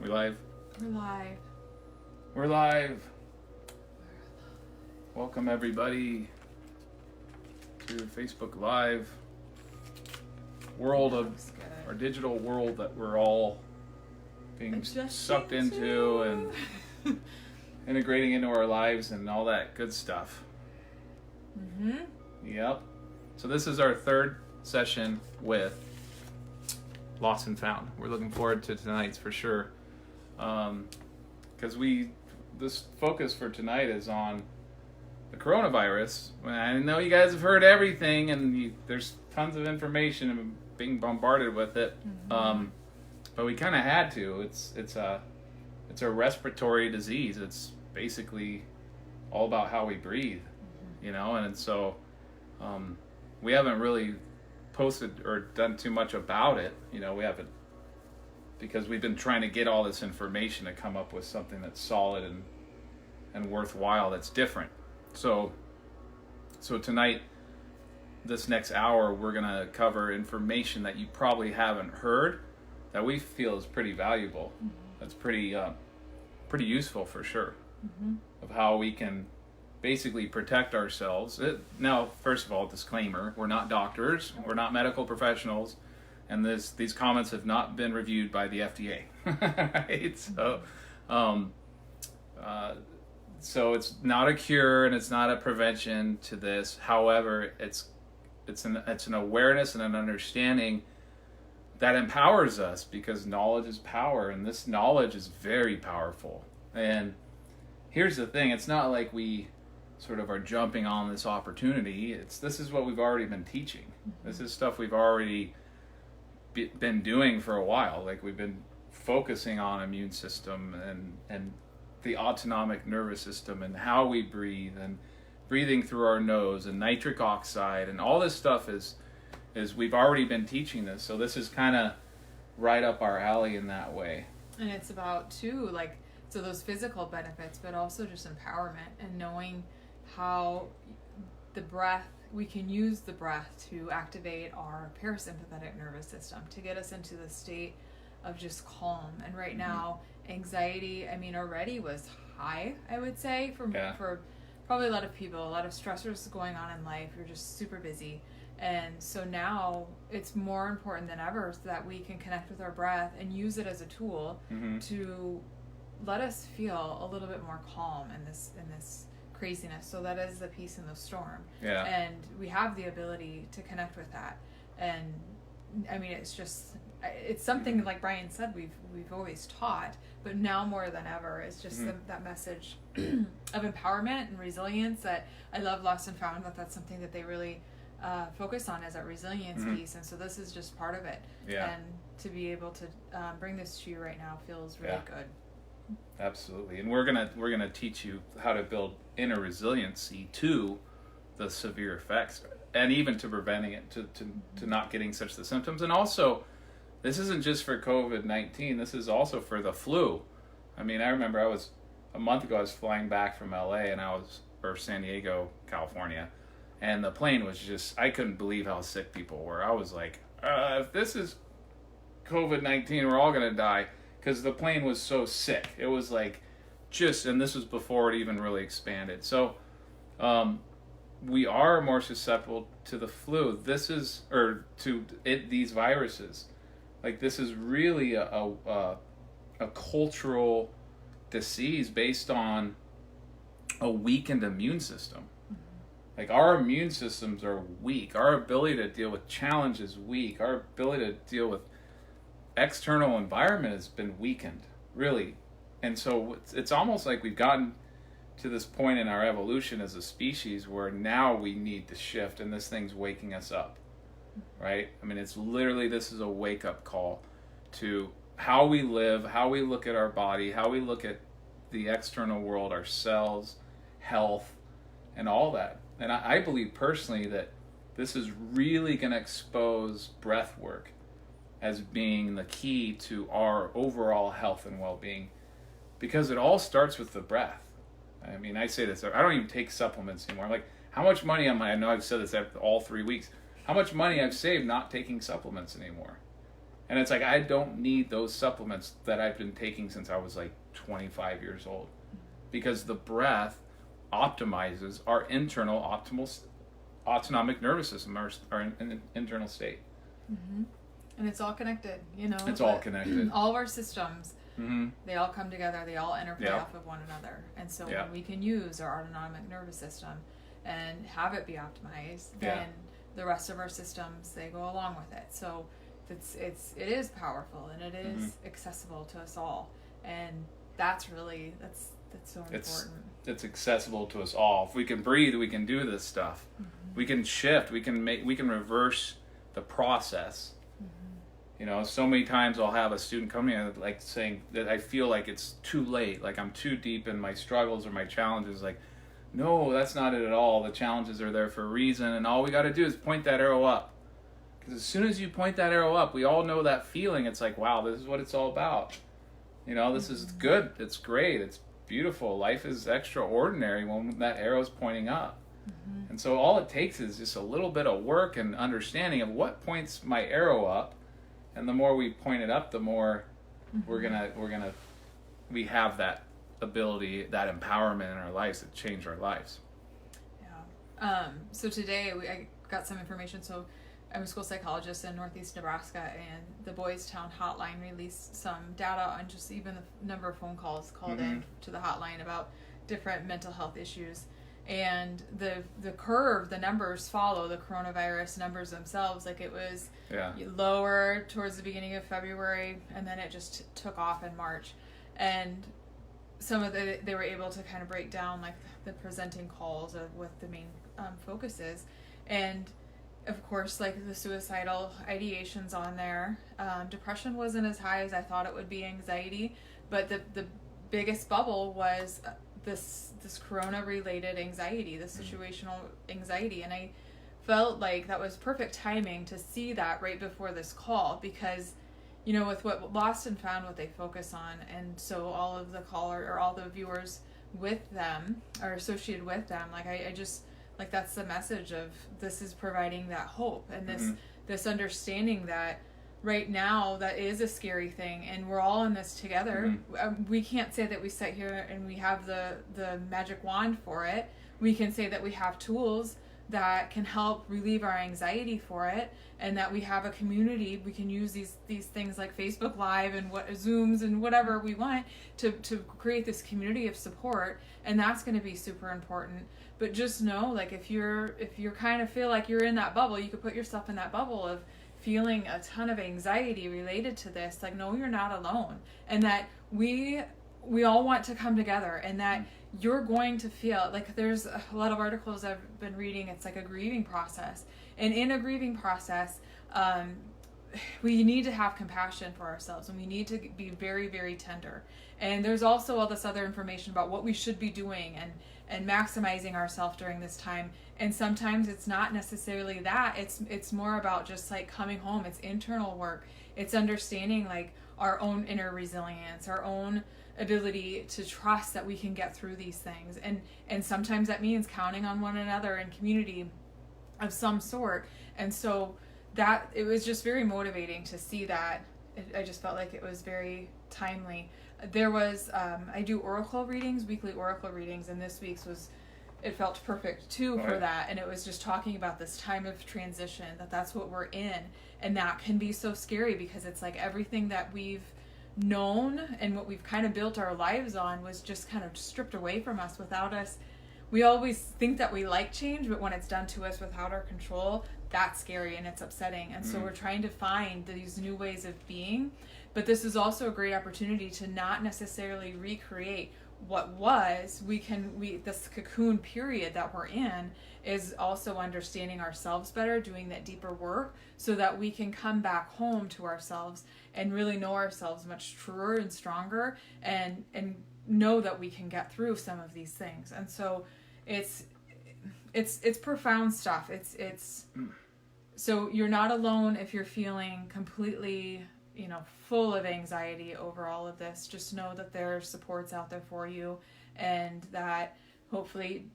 We live? We're live. We're live. Welcome everybody to Facebook Live. World of our digital world that we're all being sucked into and integrating into our lives and all that good stuff. Mm-hmm. Yep. So this is our third session with Lost and Found. We're looking forward to tonight's for sure. Because this focus for tonight is on the coronavirus. I know you guys have heard everything, and there's tons of information and being bombarded with it. Mm-hmm. But we kind of had to. It's a respiratory disease. It's basically all about how we breathe, and so we haven't really posted or done too much about it. We haven't, because we've been trying to get all this information to come up with something that's solid and worthwhile, that's different. So tonight, this next hour, we're going to cover information that you probably haven't heard that we feel is pretty valuable. Mm-hmm. That's pretty useful for sure, of how we can basically protect ourselves. Now, first of all, disclaimer, we're not doctors, we're not medical professionals, and these comments have not been reviewed by the FDA. Right? So it's not a cure and it's not a prevention to this. However, it's an awareness and an understanding that empowers us, because knowledge is power, and this knowledge is very powerful. And here's the thing, it's not like we sort of are jumping on this opportunity. This is what we've already been teaching. This is stuff we've already been doing for a while. Like, we've been focusing on immune system and the autonomic nervous system and how we breathe and breathing through our nose and nitric oxide and all this stuff is we've already been teaching this. So this is kind of right up our alley in that way. And it's about too, so those physical benefits, but also just empowerment and knowing how the breath, we can use the breath to activate our parasympathetic nervous system to get us into the state of just calm. And right now, anxiety, already was high, I would say, for probably a lot of people, a lot of stressors going on in life. You're just super busy. And so now it's more important than ever that we can connect with our breath and use it as a tool to let us feel a little bit more calm in this craziness. So that is the peace in the storm. Yeah. And we have the ability to connect with that. And it's something, like Brian said, we've always taught, but now more than ever, it's just that message of empowerment and resilience that I love Lost and Found, that's something that they really focus on, is that resilience piece. And so this is just part of it. Yeah. And to be able to bring this to you right now feels really good. Absolutely. And we're gonna teach you how to build inner resiliency to the severe effects, and even to preventing it, to not getting such the symptoms. And also, this isn't just for COVID-19, this is also for the flu. I remember a month ago I was flying back from LA or San Diego, California, and the plane was just, I couldn't believe how sick people were. I was like, if this is COVID-19, we're all gonna die, because the plane was so sick. It was like and this was before it even really expanded. So we are more susceptible to the flu. These viruses. Like, this is really a cultural disease based on a weakened immune system. Like, our immune systems are weak. Our ability to deal with challenge is weak. Our ability to deal with external environment has been weakened, really. And so it's almost like we've gotten to this point in our evolution as a species where now we need to shift, and this thing's waking us up, right? It's literally, this is a wake-up call to how we live, how we look at our body, how we look at the external world, our cells, health, and all that. And I believe personally that this is really going to expose breath work as being the key to our overall health and well-being, because it all starts with the breath. I say this, I don't even take supplements anymore. Like, how much money I know I've said this all 3 weeks, how much money I've saved not taking supplements anymore. And it's like, I don't need those supplements that I've been taking since I was like 25 years old, because the breath optimizes our internal autonomic nervous system, our internal state. Mm-hmm. And it's all connected, It's all connected. All of our systems, Mm-hmm. they all come together, they all interplay Yeah. off of one another. And so Yeah. when we can use our autonomic nervous system and have it be optimized, then the rest of our systems, they go along with it. So it is powerful, and it is accessible to us all. And that's so important. It's accessible to us all. If we can breathe, we can do this stuff. Mm-hmm. We can shift. We can reverse the process. Mm-hmm. So many times I'll have a student come in like saying that I feel like it's too late, like I'm too deep in my struggles or my challenges. Like, no, that's not it at all. The challenges are there for a reason, and all we got to do is point that arrow up. Because as soon as you point that arrow up, we all know that feeling. It's like, wow, this is what it's all about. This is good. It's great. It's beautiful. Life is extraordinary when that arrow is pointing up. Mm-hmm. And so all it takes is just a little bit of work and understanding of what points my arrow up. And the more we point it up, the more we have that ability, that empowerment in our lives to change our lives. Yeah. So today I got some information. So I'm a school psychologist in Northeast Nebraska, and the Boys Town hotline released some data on just even the number of phone calls called in to the hotline about different mental health issues. And the curve, the numbers follow the coronavirus numbers themselves. Like, it was lower towards the beginning of February, and then it just took off in March. And some of they were able to kind of break down like the presenting calls of what the main focus is. And of course, like the suicidal ideations on there. Depression wasn't as high as I thought it would be, anxiety, but the biggest bubble was this corona-related anxiety, this situational anxiety. And I felt like that was perfect timing to see that right before this call, because, with what Lost and Found, what they focus on, and so all of the caller or all the viewers with them are associated with them, like I just... like, that's the message of this is providing that hope and this understanding that right now that is a scary thing, and we're all in this together. We can't say that we sit here and we have the magic wand for it. We can say that we have tools that can help relieve our anxiety for it, and that we have a community. We can use these things like Facebook Live and Zooms and whatever we want to create this community of support, and that's going to be super important. But just know, like, if you're kind of feel like you're in that bubble, you could put yourself in that bubble of feeling a ton of anxiety related to this. Like, no, you're not alone, and that we all want to come together, and that you're going to feel like there's a lot of articles I've been reading. It's like a grieving process, and in a grieving process, we need to have compassion for ourselves, and we need to be very, very tender. And there's also all this other information about what we should be doing and maximizing ourselves during this time. And sometimes it's not necessarily that. It's more about just like coming home. It's internal work. It's understanding like our own inner resilience, our own ability to trust that we can get through these things. And sometimes that means counting on one another and community of some sort. And so that it was just very motivating to see that. I just felt like it was very timely. There was I do oracle readings, weekly oracle readings, and this week's it felt perfect too for that. And it was just talking about this time of transition, that's what we're in, and that can be so scary because it's like everything that we've known and what we've kind of built our lives on was just kind of stripped away from us without us. We always think that we like change, but when it's done to us without our control, that's scary and it's upsetting. And so we're trying to find these new ways of being. But this is also a great opportunity to not necessarily recreate what was. This cocoon period that we're in is also understanding ourselves better, doing that deeper work so that we can come back home to ourselves and really know ourselves much truer and stronger, and know that we can get through some of these things. And so it's profound stuff. It's so you're not alone if you're feeling completely, full of anxiety over all of this. Just know that there are supports out there for you, and that hopefully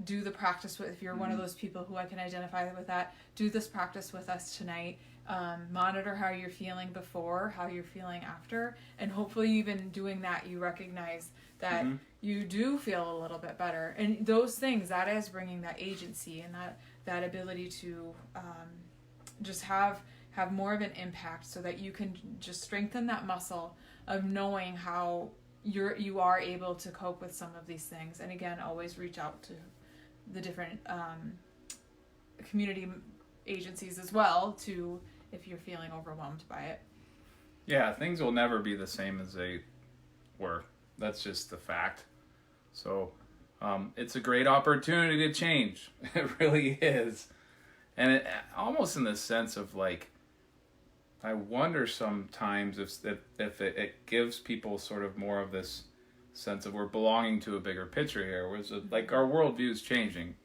do the practice with, if you're one of those people who I can identify with that, do this practice with us tonight. monitor how you're feeling before, how you're feeling after, and hopefully even doing that, you recognize that you do feel a little bit better. And those things, that is bringing that agency and that ability to just have more of an impact, so that you can just strengthen that muscle of knowing how you are able to cope with some of these things. And again, always reach out to the different community agencies as well, to if you're feeling overwhelmed by it. Yeah, things will never be the same as they were. That's just the fact. So it's a great opportunity to change. It really is. And it almost in the sense of like, I wonder sometimes if it gives people sort of more of this sense of we're belonging to a bigger picture here. Whereas like our worldview is changing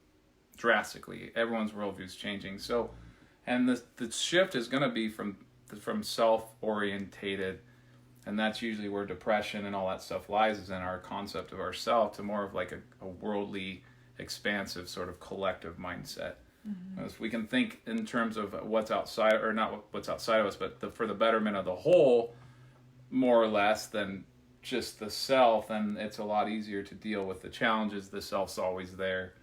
drastically. Everyone's worldview is changing. So, and the shift is going to be from self-orientated, and that's usually where depression and all that stuff lies, is in our concept of ourself, to more of like a worldly, expansive sort of collective mindset. If we can think in terms of what's outside, or not what's outside of us, but for the betterment of the whole, more or less, than just the self, then it's a lot easier to deal with the challenges. The self's always there,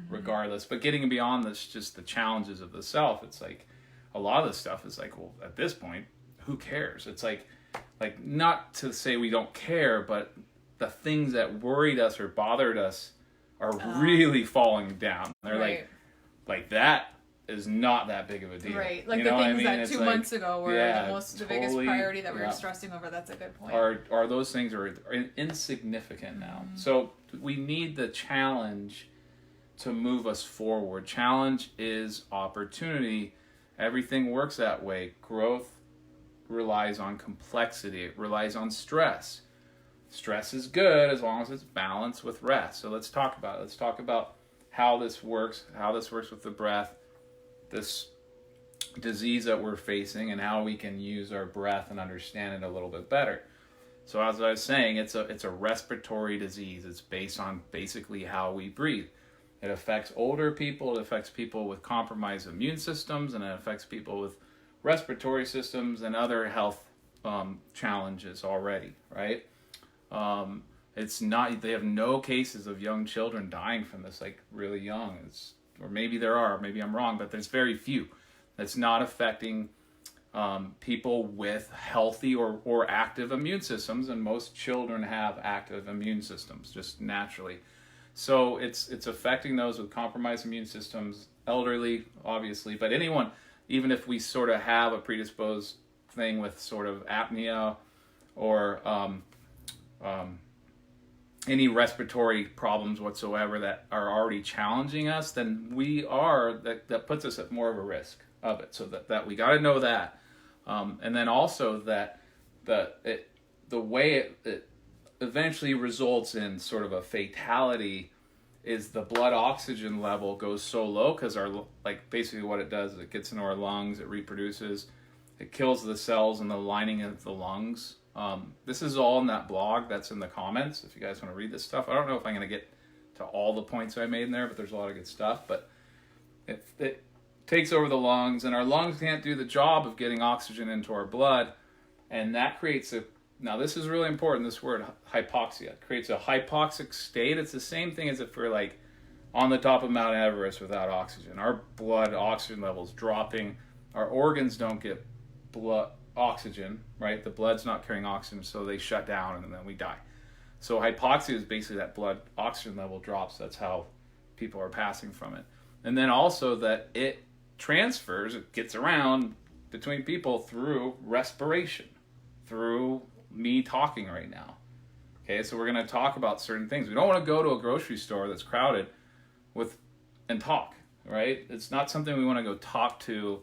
regardless. But getting beyond this, just the challenges of the self, it's like a lot of this stuff is like, well, at this point, who cares? It's like not to say we don't care, but the things that worried us or bothered us are really falling down. They're like that is not that big of a deal. Right. Like, you the know things I mean? that It's 2 months ago were the biggest priority that we were stressing over. That's a good point. Are those things are insignificant now. So we need the challenge to move us forward. Challenge is opportunity. Everything works that way. Growth relies on complexity. It relies on stress. Stress is good as long as it's balanced with rest. So let's talk about it. Let's talk about how this works with the breath, this disease that we're facing, and how we can use our breath and understand it a little bit better. So as I was saying, it's a respiratory disease. It's based on basically how we breathe. It affects older people, it affects people with compromised immune systems, and it affects people with respiratory systems and other health challenges already, right? It's not, they have no cases of young children dying from this, like really young. Or maybe there are, maybe I'm wrong, but there's very few. That's not affecting people with healthy or active immune systems, and most children have active immune systems just naturally. So it's affecting those with compromised immune systems, elderly, obviously, but anyone, even if we sort of have a predisposed thing with sort of apnea or any respiratory problems whatsoever that are already challenging us, then that puts us at more of a risk of it. So that we got to know that, and then also that the way it eventually results in sort of a fatality is the blood oxygen level goes so low, because basically what it does is it gets into our lungs, it reproduces, it kills the cells in the lining of the lungs. This is all in that blog that's in the comments if you guys want to read this stuff. I don't know if I'm going to get to all the points I made in there, but there's a lot of good stuff. But it takes over the lungs, and our lungs can't do the job of getting oxygen into our blood, and that creates now this is really important, this word hypoxia. It creates a hypoxic state. It's the same thing as if we're like on the top of Mount Everest without oxygen. Our blood oxygen levels dropping. Our organs don't get blood oxygen, right? The blood's not carrying oxygen, so they shut down and then we die. So hypoxia is basically that blood oxygen level drops. That's how people are passing from it. And then also that it transfers, it gets around between people through respiration, through me talking right now. Okay, so we're going to talk about certain things. We don't want to go to a grocery store that's crowded and talk, right? It's not something we want to go talk to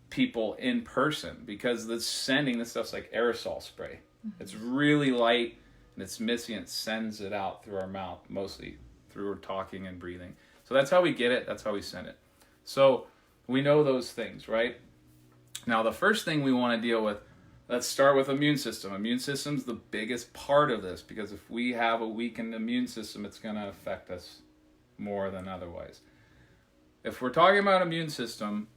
people in person, because this stuff's like aerosol spray. It's really light and it's misty, and it sends it out through our mouth, mostly through our talking and breathing. So that's how we get it, that's how we send it. So we know those things, right? Now the first thing we want to deal with, let's start with immune system. Immune system's the biggest part of this, because if we have a weakened immune system, it's going to affect us more than otherwise. If we're talking about immune system,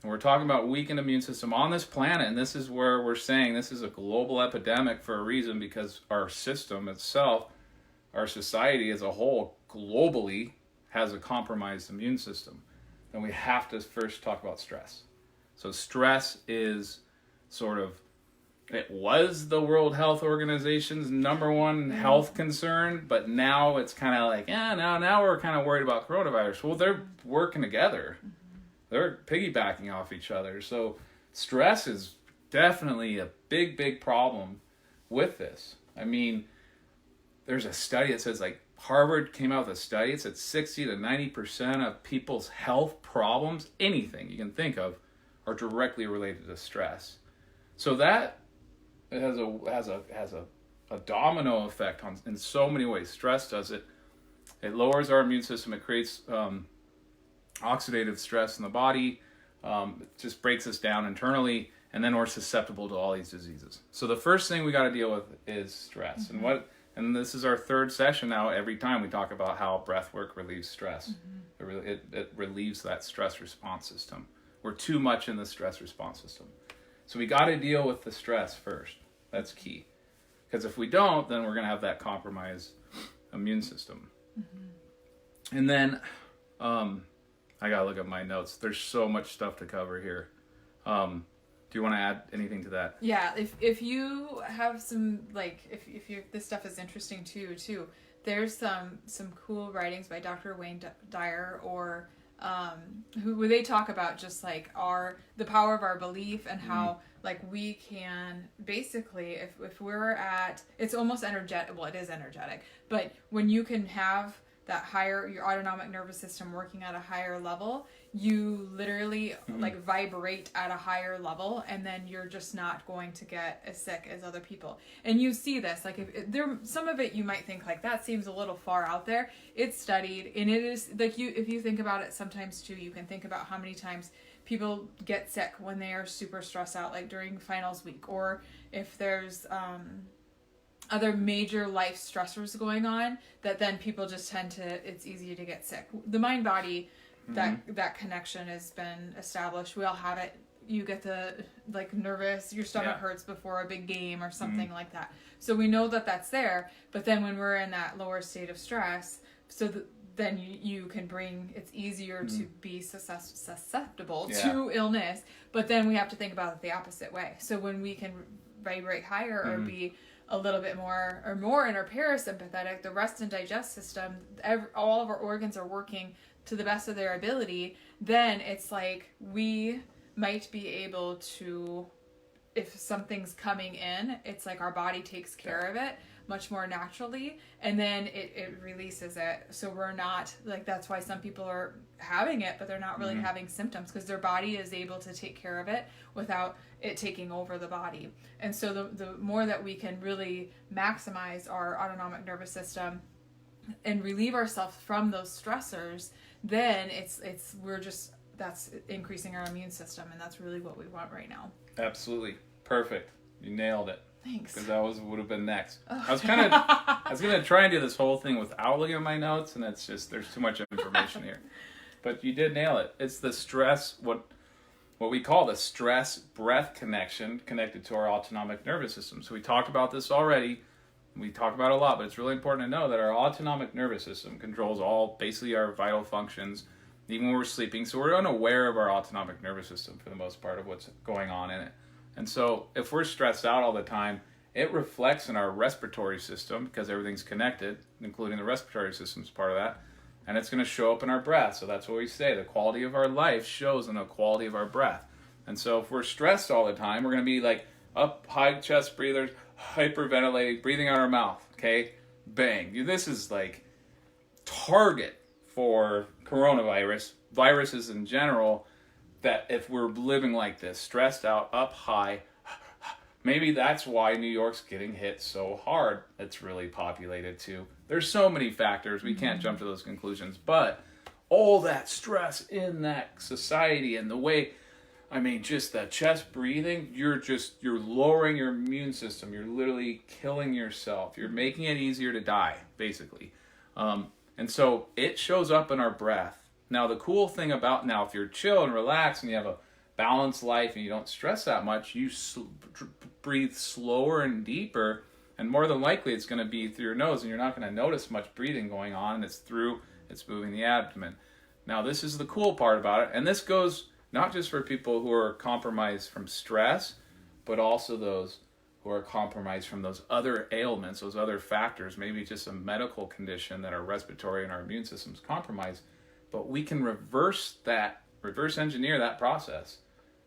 And we're talking about weakened immune system on this planet, and this is where we're saying this is a global epidemic for a reason, because our system itself, our society as a whole, globally, has a compromised immune system. Then we have to first talk about stress. So stress is sort of, it was the World Health Organization's number one health concern, but now it's kind of like, now we're kind of worried about coronavirus. Well, they're working together. They're piggybacking off each other. So stress is definitely a big, big problem with this. I mean, there's a study that says, like, Harvard came out with a study. It said 60 to 90% of people's health problems, anything you can think of, are directly related to stress. So that has a domino effect on in so many ways. Stress does it. It lowers our immune system. It creates oxidative stress in the body. It just breaks us down internally, and then we're susceptible to all these diseases. So the first thing we got to deal with is stress. And this is our third session now. Every time we talk about how breath work relieves stress. It relieves that stress response system. We're too much in the stress response system. So we got to deal with the stress first. That's key. Because if we don't, then we're going to have that compromised immune system. And then I got to look at my notes. There's so much stuff to cover here. Do you want to add anything to that? Yeah, if you have some, like, if you this stuff is interesting to you too, there's some cool writings by Dr. Wayne Dyer, or who they talk about just like the power of our belief, and how like we can basically, if we're at, it's almost energetic, well, it is energetic, but when you can have that higher, your autonomic nervous system working at a higher level, you literally like vibrate at a higher level, and then you're just not going to get as sick as other people. And you see this, like, if there, some of it you might think like that seems a little far out there. It's studied, and it is like, if you think about it sometimes too, you can think about how many times people get sick when they are super stressed out, like during finals week, or if there's other major life stressors going on, that then people just tend to, it's easy to get sick. The mind body, that connection has been established. We all have it. You get the, like, nervous, your stomach hurts before a big game or something like that. So we know that that's there, but then when we're in that lower state of stress, then you can bring, it's easier to be susceptible to illness, but then we have to think about it the opposite way. So when we can vibrate higher or be a little bit more in our parasympathetic, the rest and digest system, all of our organs are working to the best of their ability, then it's like we might be able to, if something's coming in, it's like our body takes care of it much more naturally, and then it releases it. So we're not, like, that's why some people are having it, but they're not really having symptoms, because their body is able to take care of it without it taking over the body. And so the more that we can really maximize our autonomic nervous system and relieve ourselves from those stressors, then that's increasing our immune system, and that's really what we want right now. Absolutely. Perfect. You nailed it. Thanks. Because that would have been next. I was going to try and do this whole thing without looking at my notes, and it's just, there's too much information here. But you did nail it. It's the stress, what we call the stress breath connection, connected to our autonomic nervous system. So we talked about this already. We talk about it a lot, but it's really important to know that our autonomic nervous system controls basically our vital functions, even when we're sleeping. So we're unaware of our autonomic nervous system for the most part of what's going on in it. And so if we're stressed out all the time, it reflects in our respiratory system, because everything's connected, including the respiratory system is part of that. And it's going to show up in our breath. So that's what we say. The quality of our life shows in the quality of our breath. And so if we're stressed all the time, we're going to be like up high chest breathers, hyperventilating, breathing out our mouth. Okay? Bang. This is like target for coronavirus, viruses in general, that if we're living like this, stressed out, up high, maybe that's why New York's getting hit so hard. It's really populated too. There's so many factors. We can't jump to those conclusions. But all that stress in that society, and the way, I mean, just that chest breathing, you're lowering your immune system. You're literally killing yourself. You're making it easier to die, basically. And so it shows up in our breath. Now, the cool thing about, if you're chill and relaxed and you have a balanced life and you don't stress that much, you breathe slower and deeper, and more than likely it's going to be through your nose, and you're not going to notice much breathing going on, and it's moving the abdomen. Now, this is the cool part about it, and this goes not just for people who are compromised from stress, but also those who are compromised from those other ailments, those other factors, maybe just a medical condition that our respiratory and our immune system's compromised. But we can reverse engineer that process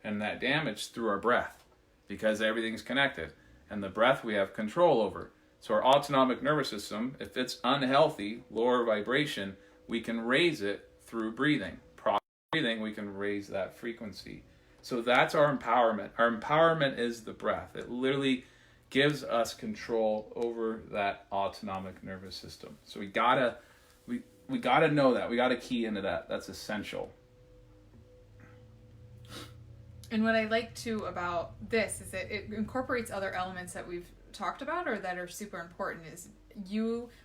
and that damage through our breath, because everything's connected. And the breath we have control over. So our autonomic nervous system, if it's unhealthy, lower vibration, we can raise it through breathing. Proper breathing, we can raise that frequency. So that's our empowerment. Our empowerment is the breath. It literally gives us control over that autonomic nervous system. So we gotta know that. We gotta key into that. That's essential. And what I like too about this is that it incorporates other elements that we've talked about or that are super important. Is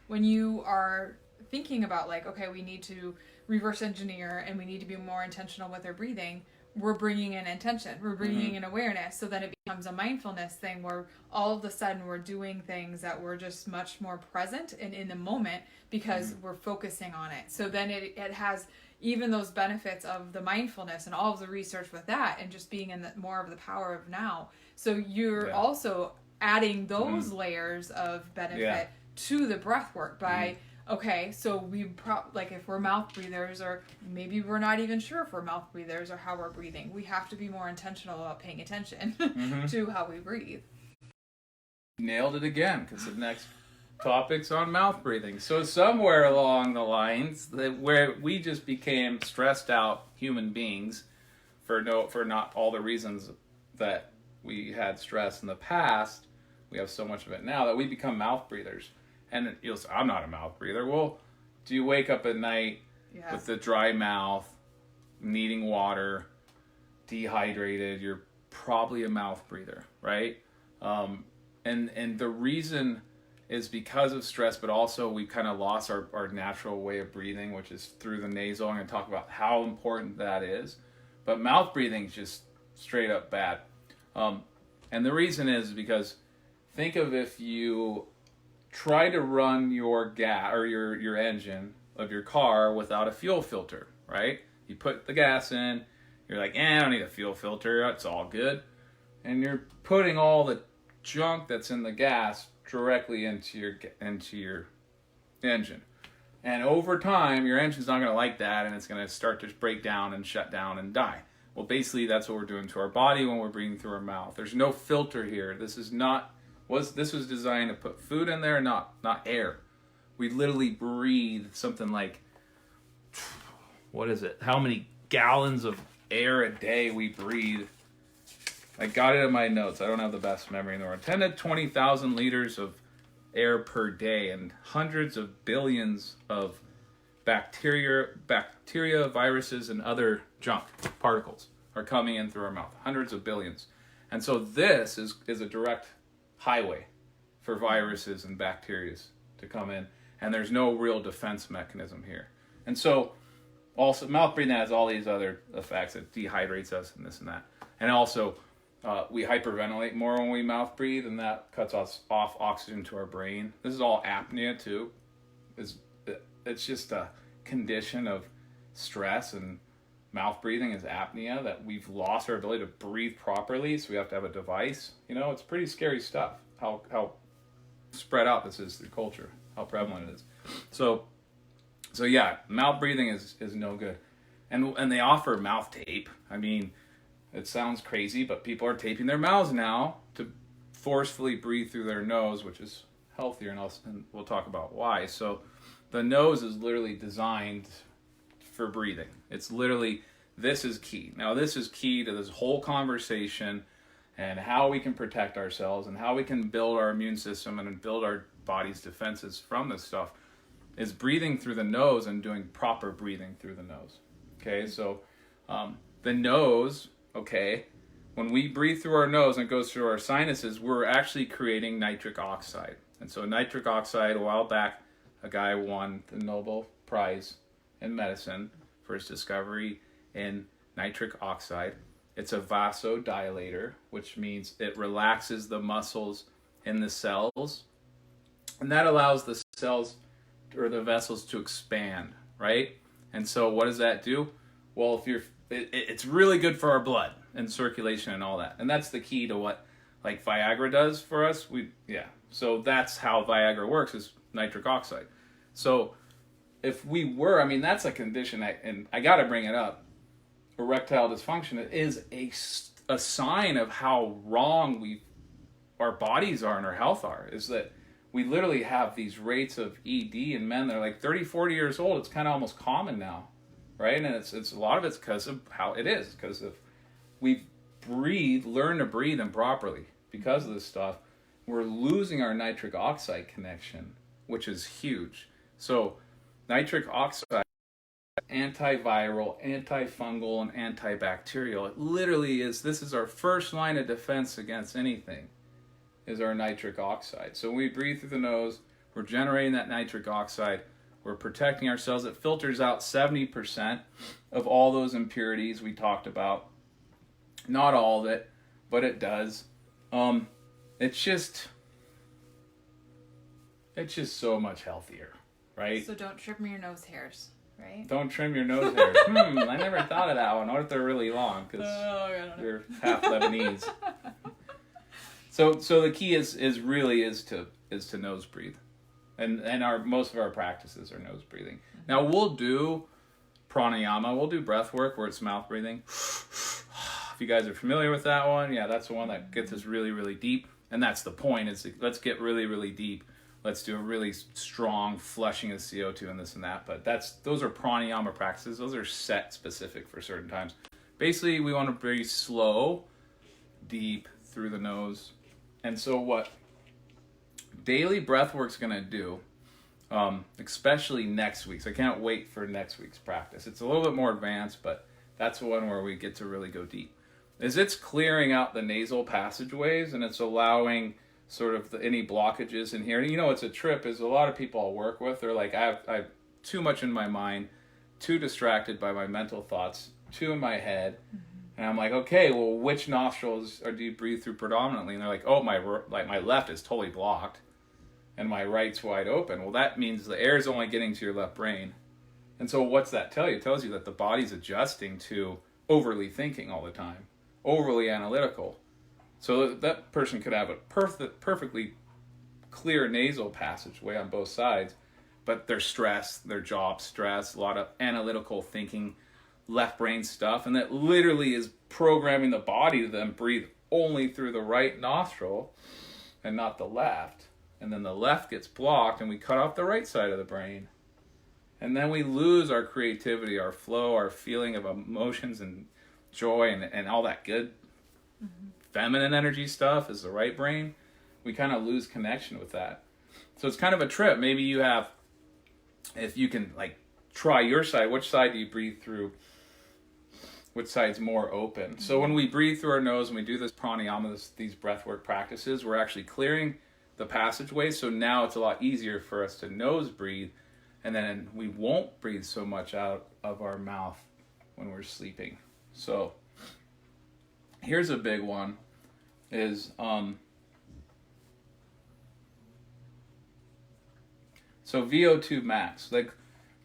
when you are thinking about like, okay, we need to reverse engineer and we need to be more intentional with our breathing, we're bringing in intention, we're bringing in awareness, so then it becomes a mindfulness thing where all of a sudden we're doing things that we're just much more present and in the moment because we're focusing on it. So then it has even those benefits of the mindfulness and all of the research with that, and just being in more of the power of now. So you're also adding those layers of benefit to the breath work by okay, so we like if we're mouth breathers, or maybe we're not even sure if we're mouth breathers or how we're breathing, we have to be more intentional about paying attention to how we breathe. Nailed it again, because the next topic's on mouth breathing. So somewhere along the lines where we just became stressed out human beings for not all the reasons that we had stress in the past, we have so much of it now that we become mouth breathers. And you'll say, I'm not a mouth breather. Well, do you wake up at night with the dry mouth, needing water, dehydrated? You're probably a mouth breather, right? And the reason is because of stress, but also we kind of lost our natural way of breathing, which is through the nasal. I'm going to talk about how important that is. But mouth breathing is just straight up bad. And the reason is because think of if you try to run your gas or your engine of your car without a fuel filter, right? You put the gas in, you're like, I don't need a fuel filter, it's all good. And you're putting all the junk that's in the gas directly into your engine. And over time, your engine's not going to like that, and it's going to start to break down and shut down and die. Well, basically, that's what we're doing to our body when we're breathing through our mouth. There's no filter here. This was designed to put food in there, not air. We literally breathe something like, what is it? How many gallons of air a day we breathe? I got it in my notes. I don't have the best memory in the world. 10 to 20,000 liters of air per day, and hundreds of billions of bacteria, viruses, and other junk particles are coming in through our mouth. Hundreds of billions. And so this is a direct highway for viruses and bacteria to come in, and there's no real defense mechanism here. And so also mouth breathing has all these other effects. It dehydrates us and this and that. And also we hyperventilate more when we mouth breathe, and that cuts us off oxygen to our brain. This is all apnea too. It's just a condition of stress, and mouth breathing is apnea, that we've lost our ability to breathe properly, so we have to have a device. It's pretty scary stuff, how spread out this is, the culture, how prevalent it is. So yeah, mouth breathing is no good. And they offer mouth tape. I mean, it sounds crazy, but people are taping their mouths now to forcefully breathe through their nose, which is healthier, and we'll talk about why. So the nose is literally designed for breathing. It's literally, this is key. Now, this is key to this whole conversation and how we can protect ourselves and how we can build our immune system and build our body's defenses from this stuff, is breathing through the nose and doing proper breathing through the nose. Okay, so the nose, when we breathe through our nose and it goes through our sinuses, we're actually creating nitric oxide. And so nitric oxide, a while back, a guy won the Nobel Prize in medicine for his discovery in nitric oxide. It's a vasodilator, which means it relaxes the muscles in the cells, and that allows the cells or the vessels to expand, right? And so what does that do? Well, if you're, it's really good for our blood and circulation and all that, and that's the key to what like Viagra does for us. So that's how Viagra works, is nitric oxide. So if we were, I mean, that's a condition, and I got to bring it up. Erectile dysfunction is a sign of how wrong our bodies are and our health are. Is that we literally have these rates of ED in men that are like 30, 40 years old. It's kind of almost common now, right? And it's a lot of it's because of how it is, because of we've learned to breathe improperly because of this stuff. We're losing our nitric oxide connection, which is huge. So nitric oxide, antiviral, antifungal, and antibacterial. It literally is, this is our first line of defense against anything, is our nitric oxide. So when we breathe through the nose, we're generating that nitric oxide, we're protecting ourselves. It filters out 70% of all those impurities we talked about. Not all of it, but it does. It's just so much healthier, right? So don't trim your nose hairs, right? Don't trim your nose hairs. I never thought of that one. What if they're really long? Because you're half Lebanese. So the key is to nose breathe, and most of our practices are nose breathing. Mm-hmm. Now we'll do pranayama. We'll do breath work where it's mouth breathing. If you guys are familiar with that one, yeah, that's the one that gets us really, really deep. And that's the point, is let's get really, really deep. Let's do a really strong flushing of CO2 and this and that. But those are pranayama practices. Those are set specific for certain times. Basically, we want to breathe slow, deep through the nose. And so what daily breath work's going to do, especially next week's, I can't wait for next week's practice. It's a little bit more advanced, but that's the one where we get to really go deep. Is it's clearing out the nasal passageways, and it's allowing sort of any blockages in here. And it's a trip, is a lot of people I work with, they're like, I have too much in my mind, too distracted by my mental thoughts, too in my head. Mm-hmm. And I'm like, okay, well, which nostrils do you breathe through predominantly? And they're like, oh, my left is totally blocked, and my right's wide open. Well, that means the air is only getting to your left brain. And so what's that tell you? It tells you that the body's adjusting to overly thinking all the time, overly analytical. So that person could have a perfectly clear nasal passageway on both sides, but they're stressed, their job stress, a lot of analytical thinking, left brain stuff, and that literally is programming the body to then breathe only through the right nostril and not the left. And then the left gets blocked, and we cut off the right side of the brain. And then we lose our creativity, our flow, our feeling of emotions and joy and all that good feminine energy stuff is the right brain. We kind of lose connection with that. So it's kind of a trip. Maybe you have, if you can try your side, which side do you breathe through? Which side's more open? Mm-hmm. So when we breathe through our nose and we do this pranayama, these breathwork practices, we're actually clearing the passageways. So now it's a lot easier for us to nose breathe. And then we won't breathe so much out of our mouth when we're sleeping. So here's a big one, is so VO2 max. Like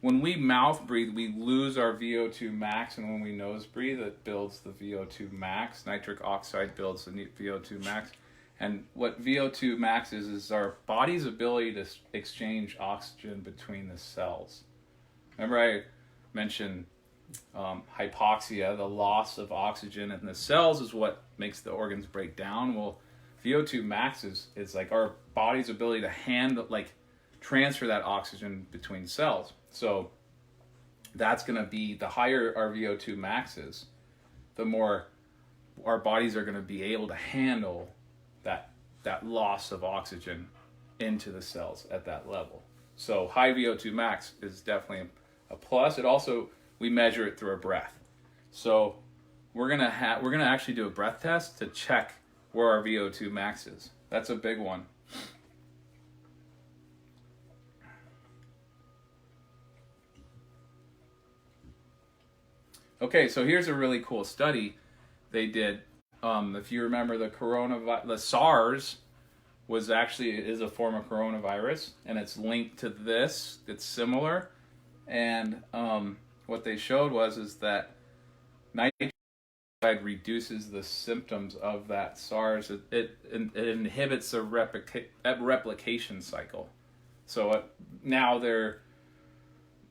when we mouth breathe, we lose our VO2 max, and when we nose breathe, it builds the VO2 max. Nitric oxide builds the VO2 max. And what VO2 max is our body's ability to exchange oxygen between the cells. Remember I mentioned hypoxia, the loss of oxygen in the cells, is what makes the organs break down. Well, VO2 max is like our body's ability to transfer that oxygen between cells. So that's going to be, the higher our VO2 max is, the more our bodies are going to be able to handle that loss of oxygen into the cells at that level. So high VO2 max is definitely a plus. It also, we measure it through our breath. So we're gonna actually do a breath test to check where our VO2 max is. That's a big one. Okay, so here's a really cool study they did. If you remember the SARS is a form of coronavirus, and it's linked to this. It's similar, and what they showed is that nitric oxide reduces the symptoms of that SARS. It inhibits the replication cycle. So now they're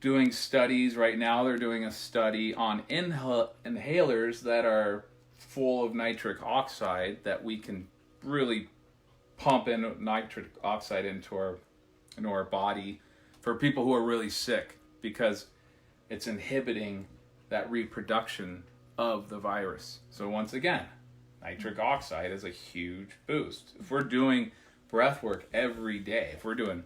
doing studies. Right now they're doing a study on inhalers that are full of nitric oxide, that we can really pump in nitric oxide into our body for people who are really sick, because it's inhibiting that reproduction of the virus. So once again, nitric oxide is a huge boost. If we're doing breath work every day, if we're doing,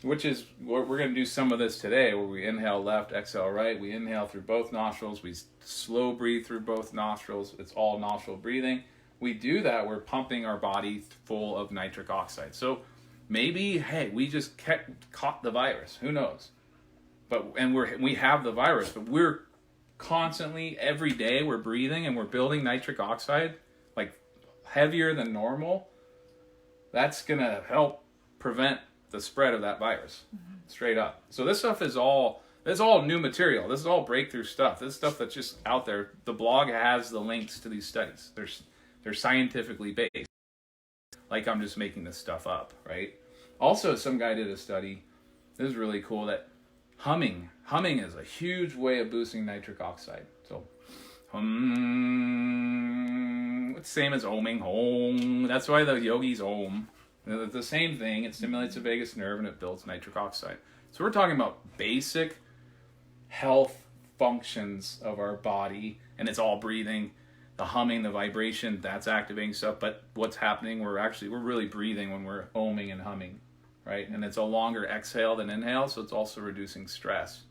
which is we're going to do some of this today, where we inhale left, exhale right. We inhale through both nostrils. We slow breathe through both nostrils. It's all nostril breathing. We do that, we're pumping our body full of nitric oxide. So maybe, hey, we just caught the virus. Who knows? And we have the virus, but we're constantly, every day, we're breathing and we're building nitric oxide, like heavier than normal. That's going to help prevent the spread of that virus, straight up. So this stuff is all new material. This is all breakthrough stuff. This is stuff that's just out there. The blog has the links to these studies. They're scientifically based. Like, I'm just making this stuff up, right? Also, some guy did a study. This is really cool, that humming is a huge way of boosting nitric oxide. So, it's the same as oming, home. That's why the yogis om. It's the same thing. It stimulates the vagus nerve and it builds nitric oxide. So we're talking about basic health functions of our body, and it's all breathing. The humming, the vibration, that's activating stuff. But what's happening, we're really breathing when we're oming and humming, right? And it's a longer exhale than inhale, so it's also reducing stress.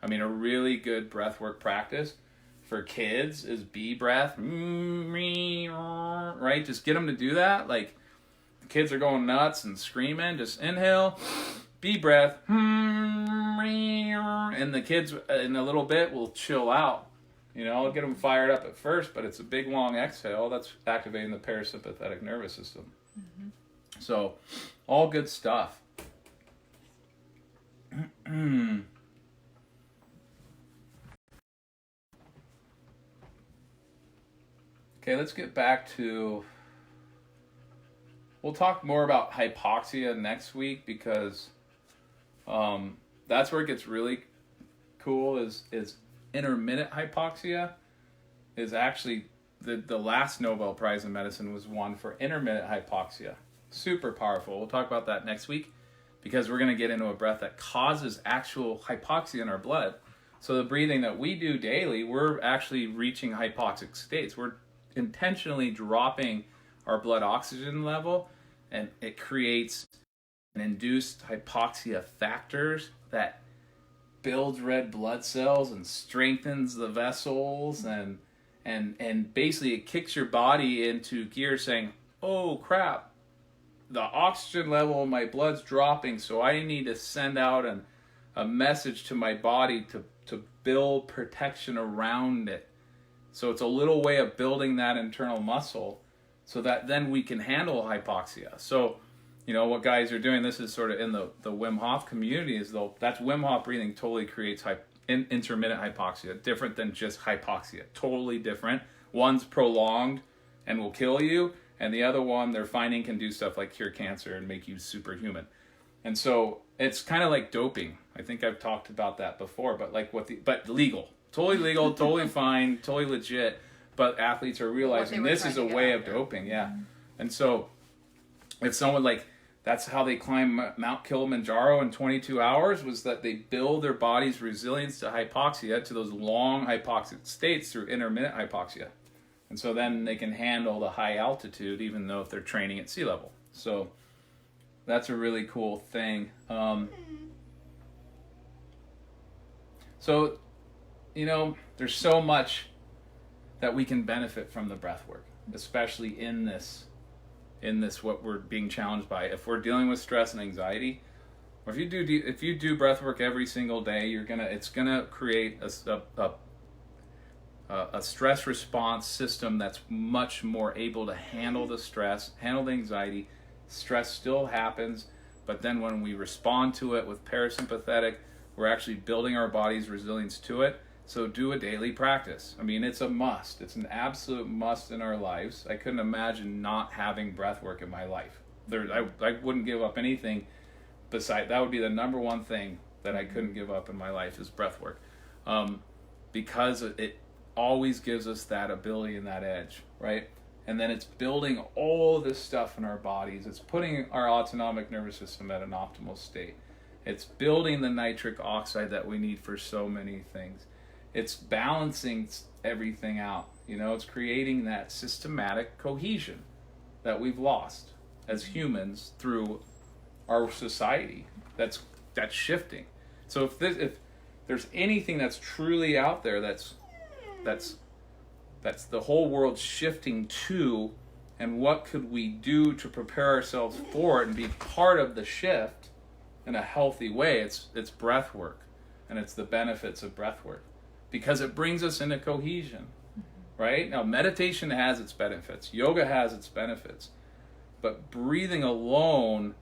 I mean, a really good breath work practice for kids is bee breath, right? Just get them to do that. Like, the kids are going nuts and screaming. Just inhale, bee breath, and the kids in a little bit will chill out. You know, get them fired up at first, but it's a big, long exhale. That's activating the parasympathetic nervous system. Mm-hmm. So, all good stuff. Okay, let's get back to... We'll talk more about hypoxia next week, because that's where it gets really cool, is intermittent hypoxia is actually the last Nobel Prize in medicine was won for intermittent hypoxia. Super powerful. We'll talk about that next week, because we're going to get into a breath that causes actual hypoxia in our blood. So the breathing that we do daily, we're actually reaching hypoxic states. We're intentionally dropping our blood oxygen level, and it creates an induced hypoxia factors that builds red blood cells and strengthens the vessels, and basically it kicks your body into gear, saying, oh crap, the oxygen level in my blood's dropping, so I need to send out a message to my body to build protection around it. So it's a little way of building that internal muscle, so that then we can handle hypoxia. So, you know, what guys are doing, this is sort of in the Wim Hof community, is that's Wim Hof breathing totally creates intermittent hypoxia, different than just hypoxia, totally different. One's prolonged and will kill you, and the other one they're finding can do stuff like cure cancer and make you superhuman. And so it's kind of like doping. I think I've talked about that before, but but legal, totally legal, totally fine, totally legit. But athletes are realizing this is a way of doping, yeah. Mm-hmm. And so if someone that's how they climb Mount Kilimanjaro in 22 hours, was that they build their body's resilience to hypoxia, to those long hypoxic states, through intermittent hypoxia. And so then they can handle the high altitude, even though if they're training at sea level. So that's a really cool thing. So, you know, there's so much that we can benefit from the breath work, especially in this what we're being challenged by. If we're dealing with stress and anxiety, or if you do breath work every single day, it's gonna create a stress response system that's much more able to handle the stress, handle the anxiety. Stress still happens, but then when we respond to it with parasympathetic, we're actually building our body's resilience to it. So do a daily practice. I mean, it's a must. It's an absolute must in our lives. I couldn't imagine not having breath work in my life. I wouldn't give up anything beside that. Would be the number one thing that I couldn't give up in my life is breath work, because it always gives us that ability and that edge, right? And then it's building all this stuff in our bodies. It's putting our autonomic nervous system at an optimal state. It's building the nitric oxide that we need for so many things. It's balancing everything out. It's creating that systematic cohesion that we've lost as humans through our society. That's shifting. So if there's anything that's truly out there that's the whole world shifting to, and what could we do to prepare ourselves for it and be part of the shift in a healthy way, it's breath work, and it's the benefits of breath work, because it brings us into cohesion, right? Now, meditation has its benefits, yoga has its benefits, but breathing alone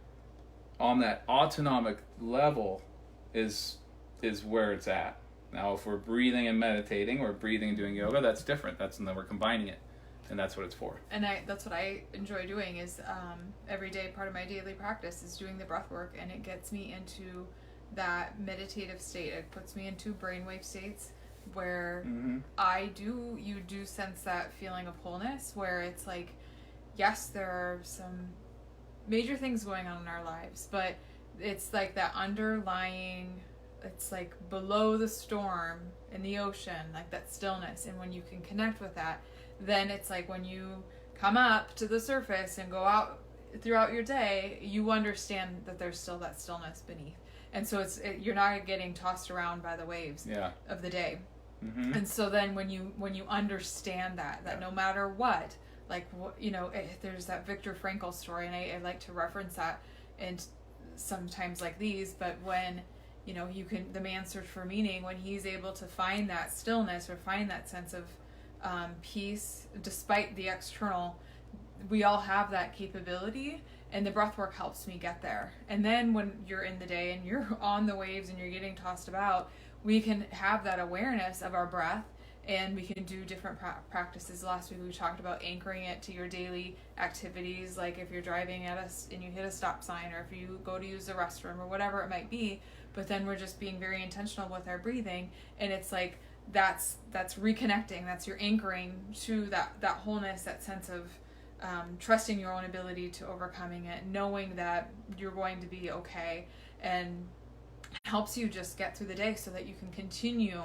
on that autonomic level is where it's at. Now, if we're breathing and meditating, or breathing and doing yoga, that's different. And then we're combining it, and that's what it's for. And that's what I enjoy doing is every day, part of my daily practice is doing the breath work, and it gets me into that meditative state. It puts me into brainwave states where you do sense that feeling of wholeness, where it's like, yes, there are some major things going on in our lives, but it's like that underlying, it's like below the storm in the ocean, like that stillness. And when you can connect with that, then it's like when you come up to the surface and go out throughout your day, you understand that there's still that stillness beneath. And so you're not getting tossed around by the waves of the day. Mm-hmm. And so then when you understand that no matter what, like, there's that Viktor Frankl story, and I like to reference that in sometimes like these, but when the man search for meaning, when he's able to find that stillness or find that sense of peace despite the external, we all have that capability, and the breath work helps me get there. And then when you're in the day and you're on the waves and you're getting tossed about, we can have that awareness of our breath, and we can do different practices. Last week we talked about anchoring it to your daily activities, like if you're driving and you hit a stop sign, or if you go to use the restroom, or whatever it might be. But then we're just being very intentional with our breathing, and it's like that's reconnecting. That's your anchoring to that wholeness, that sense of trusting your own ability to overcoming it, knowing that you're going to be okay, and helps you just get through the day so that you can continue.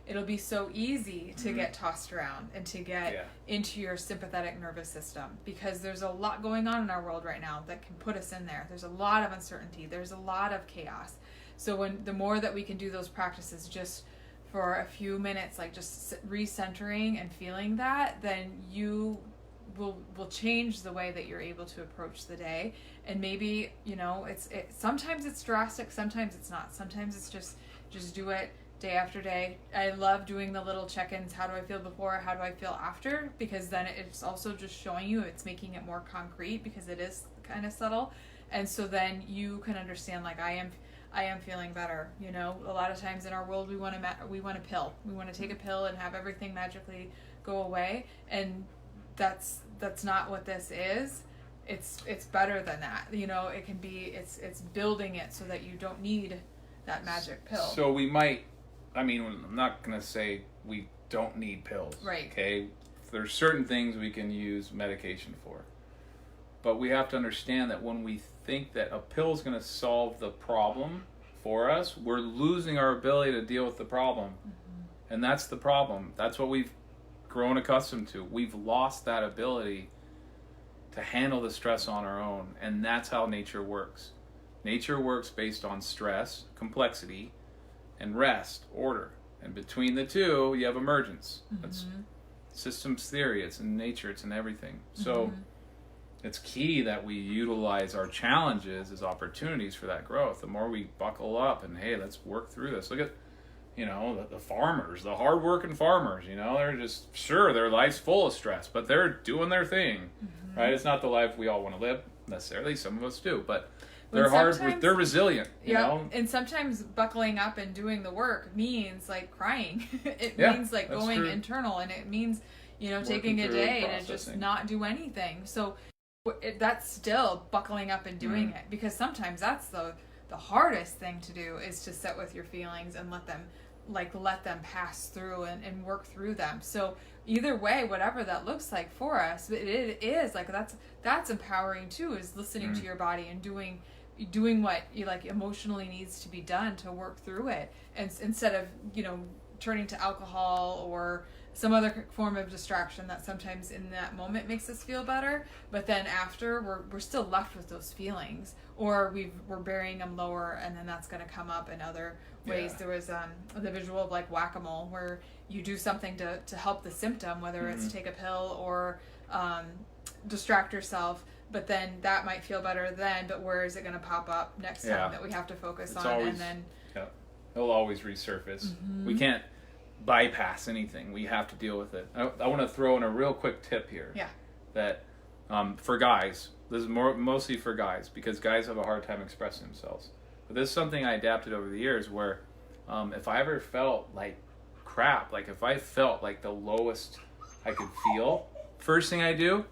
It'll be so easy to get tossed around and to get into your sympathetic nervous system, because there's a lot going on in our world right now that can put us in there. There's a lot of uncertainty. There's a lot of chaos. So the more that we can do those practices just for a few minutes, like just recentering and feeling that, then you will change the way that you're able to approach the day. And maybe, sometimes it's drastic, sometimes it's not. Sometimes it's just do it day after day. I love doing the little check-ins. How do I feel before? How do I feel after? Because then it's also just showing you, it's making it more concrete, because it is kind of subtle. And so then you can understand, like, I am feeling better. A lot of times in our world we want a pill. We want to take a pill and have everything magically go away, and that's not what this is. It's better than that. It can be, it's building it so that you don't need that magic pill. So I'm not going to say we don't need pills. Right. Okay? There's certain things we can use medication for. But we have to understand that when we think that a pill is going to solve the problem for us, we're losing our ability to deal with the problem. Mm-hmm. And that's the problem. That's what we've grown accustomed to. We've lost that ability to handle the stress on our own. And that's how nature works. Nature works based on stress, complexity, and rest, order. And between the two, you have emergence. Mm-hmm. That's systems theory. It's in nature. It's in everything. So it's key that we utilize our challenges as opportunities for that growth. The more we buckle up and, hey, let's work through this. Look at the farmers, the hardworking farmers, they're just, sure, their life's full of stress, but they're doing their thing, right? It's not the life we all want to live necessarily. Some of us do, but they're they're resilient, you know? And sometimes buckling up and doing the work means like crying. It Yeah, means like that's going true. internal, and it means, taking a through day and to just processing. not do anything. So that's still buckling up and doing it, because sometimes that's the hardest thing to do, is to sit with your feelings and let them pass through and work through them. So either way, whatever that looks like for us, it is like that's empowering too, is listening to your body and doing what you like emotionally needs to be done to work through it, and instead of turning to alcohol or some other form of distraction that sometimes in that moment makes us feel better, but then after we're still left with those feelings, or we're burying them lower, and then that's going to come up in other ways. Yeah. There was the visual of like whack-a-mole, where you do something to help the symptom, whether it's take a pill or distract yourself, but then that might feel better then, but where is it going to pop up next time that we have to focus on? Always, and then it'll always resurface. We can't bypass anything. We have to deal with it. I want to throw in a real quick tip here. Yeah. That for guys, this is mostly for guys, because guys have a hard time expressing themselves. But this is something I adapted over the years, where if I ever felt like crap, like if I felt like the lowest I could feel, first thing I do,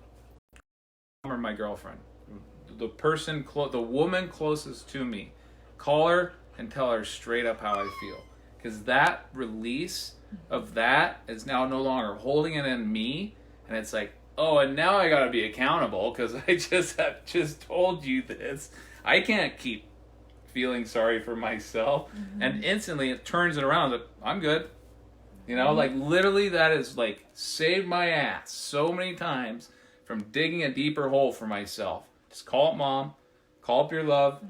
or my girlfriend, the person, the woman closest to me, call her and tell her straight up how I feel. Because that release of that is now no longer holding it in me, and it's like, oh, and now I gotta be accountable because I just told you this. I can't keep feeling sorry for myself, and instantly it turns it around. That I'm good, like literally that is like saved my ass so many times from digging a deeper hole for myself. Just call up mom, call up your love,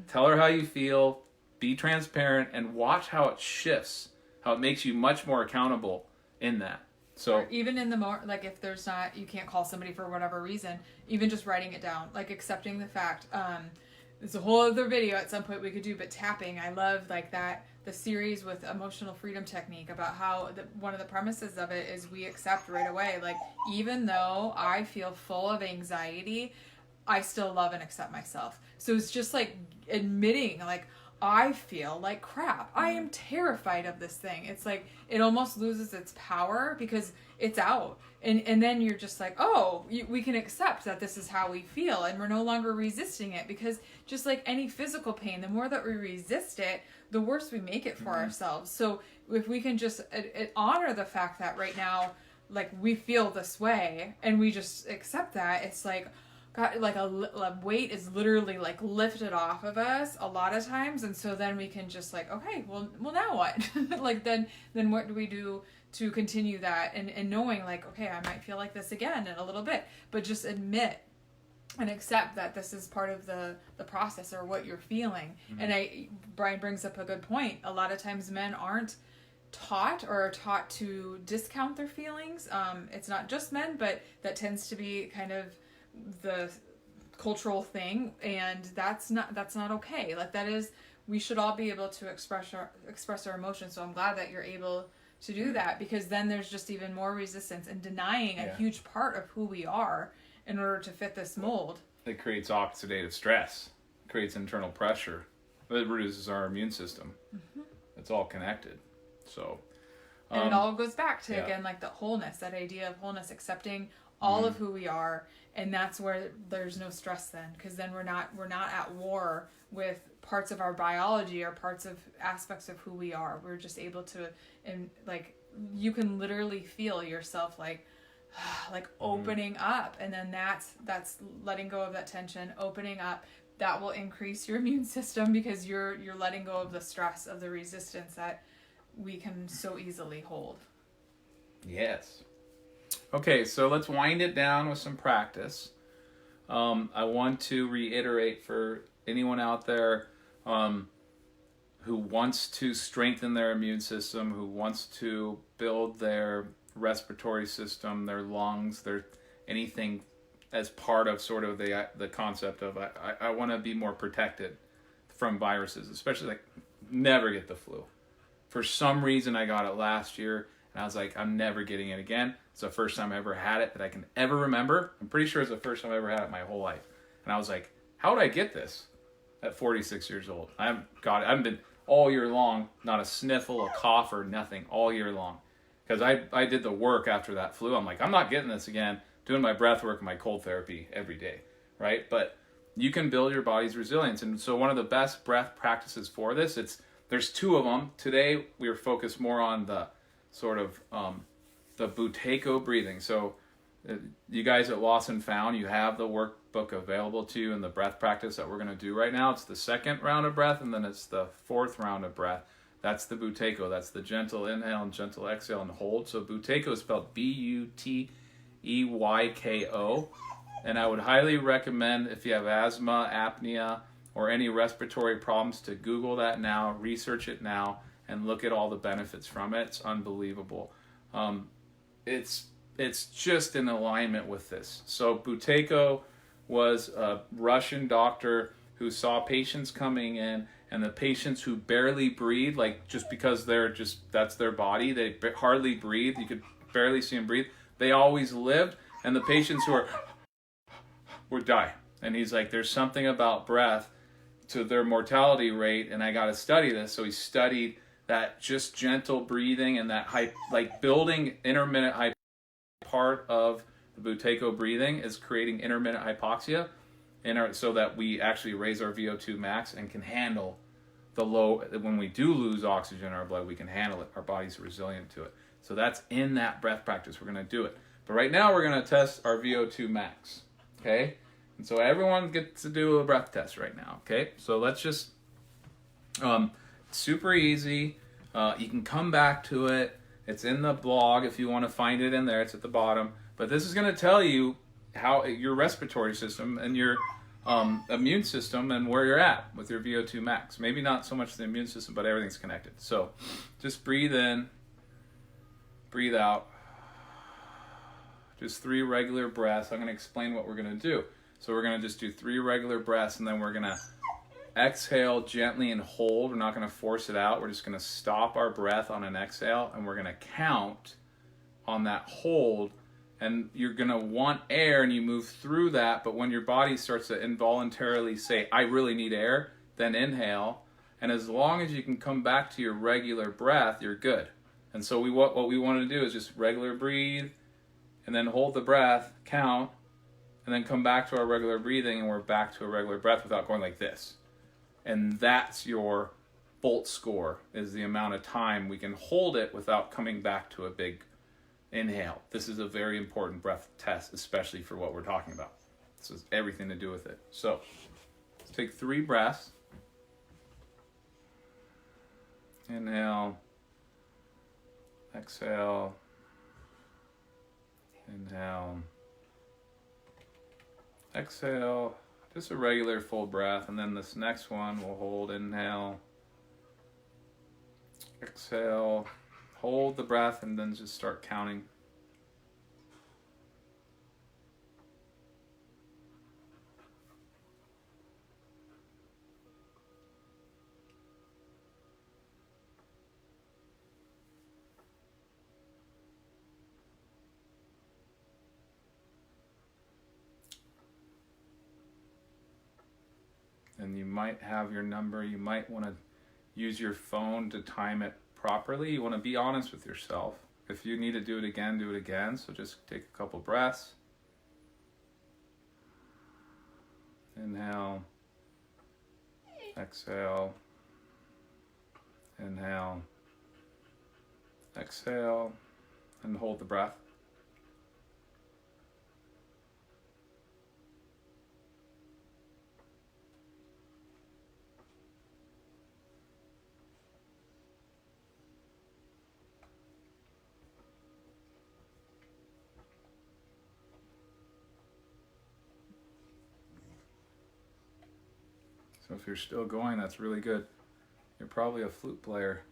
tell her how you feel, be transparent, and watch how it shifts, how it makes you much more accountable in that. So or even in the like if there's not, you can't call somebody for whatever reason, even just writing it down, like accepting the fact. There's a whole other video at some point we could do, but tapping, I love like that, the series with emotional freedom technique, about how one of the premises of it is we accept right away, like even though I feel full of anxiety, I still love and accept myself. So it's just like admitting, like, I feel like crap. I am terrified of this thing. It's like it almost loses its power because it's out. And then you're just like, oh, we can accept that this is how we feel, and we're no longer resisting it, because just like any physical pain, the more that we resist it, the worse we make it for ourselves. So if we can just honor the fact that right now, like, we feel this way, and we just accept that, it's like, God, like a weight is literally like lifted off of us a lot of times, and so then we can just like, okay, well now what? Like then what do we do to continue that? And knowing like, okay, I might feel like this again in a little bit, but just admit and accept that this is part of the process, or what you're feeling. And Brian brings up a good point. A lot of times men aren't taught or are taught to discount their feelings. It's not just men, but that tends to be kind of the cultural thing, and that's not okay. Like that is, we should all be able to express our emotions. So I'm glad that you're able to do that, because then there's just even more resistance and denying a huge part of who we are in order to fit this mold. it creates oxidative stress, creates internal pressure, it reduces our immune system. It's all connected. So and it all goes back to again, like the wholeness, that idea of wholeness, accepting all of who we are. And that's where there's no stress then, because then we're not at war with parts of our biology or parts of aspects of who we are. We're just able to, and like you can literally feel yourself like opening up, and then that's letting go of that tension, opening up. That will increase your immune system, because you're letting go of the stress of the resistance that we can so easily hold. Yes. Okay, so let's wind it down with some practice. I want to reiterate for anyone out there who wants to strengthen their immune system, who wants to build their respiratory system, their lungs, their anything as part of sort of the concept of I want to be more protected from viruses, especially like never get the flu. For some reason, I got it last year, and I was like, I'm never getting it again. It's the first time I ever had it that I can ever remember. I'm pretty sure it's the first time I ever had it my whole life. And I was like, how did I get this at 46 years old? I haven't been all year long, not a sniffle, a cough, or nothing all year long. Because I did the work after that flu. I'm like, I'm not getting this again. Doing my breath work and my cold therapy every day, right? But you can build your body's resilience. And so one of the best breath practices for this, there's two of them. Today, we are focused more on the sort of the Buteyko breathing. So you guys at Lost&Found, you have the workbook available to you in the breath practice that we're going to do right now. It's the second round of breath, and then it's the fourth round of breath. That's the Buteyko. That's the gentle inhale and gentle exhale and hold. So Buteyko is spelled Buteyko. And I would highly recommend, if you have asthma, apnea, or any respiratory problems, to Google that now, research it now, and look at all the benefits from it. It's unbelievable. It's just in alignment with this. So Buteyko was a Russian doctor who saw patients coming in, and the patients who barely breathe, like just because that's their body, they hardly breathe, you could barely see them breathe, they always lived, and the patients who would die. And he's like, there's something about breath to their mortality rate, and I got to study this. So he studied that just gentle breathing and that like building intermittent hypoxia. Part of the Buteyko breathing is creating intermittent hypoxia, so that we actually raise our VO2 max and can handle the low. When we do lose oxygen in our blood, we can handle it. Our body's resilient to it. So that's in that breath practice. We're going to do it. But right now we're going to test our VO2 max. Okay? And so everyone gets to do a breath test right now. Okay? So let's just, super easy. You can come back to it. It's in the blog if you want to find it in there. It's at the bottom. But this is going to tell you how your respiratory system and your immune system and where you're at with your VO2 max. Maybe not so much the immune system, but everything's connected. So just breathe in, breathe out. Just 3 regular breaths. I'm going to explain what we're going to do. So we're going to just do 3 regular breaths, and then we're going to exhale gently and hold. We're not going to force it out. We're just going to stop our breath on an exhale, and we're going to count on that hold. And you're going to want air, and you move through that. But when your body starts to involuntarily say, I really need air, then inhale. And as long as you can come back to your regular breath, you're good. And so what we want to do is just regular breathe, and then hold the breath, count, and then come back to our regular breathing, and we're back to a regular breath without going like this. And that's your Bolt score, is the amount of time we can hold it without coming back to a big inhale. This is a very important breath test, especially for what we're talking about. This has everything to do with it. So let's take 3 breaths. Inhale, exhale, inhale, exhale. Just a regular full breath, and then this next one we'll hold. Inhale, exhale, hold the breath, and then just start counting. And you might have your number. You might want to use your phone to time it properly. You want to be honest with yourself. If you need to do it again, do it again. So just take a couple breaths. Inhale. Exhale. Inhale. Exhale. And hold the breath. So if you're still going, that's really good. You're probably a flute player.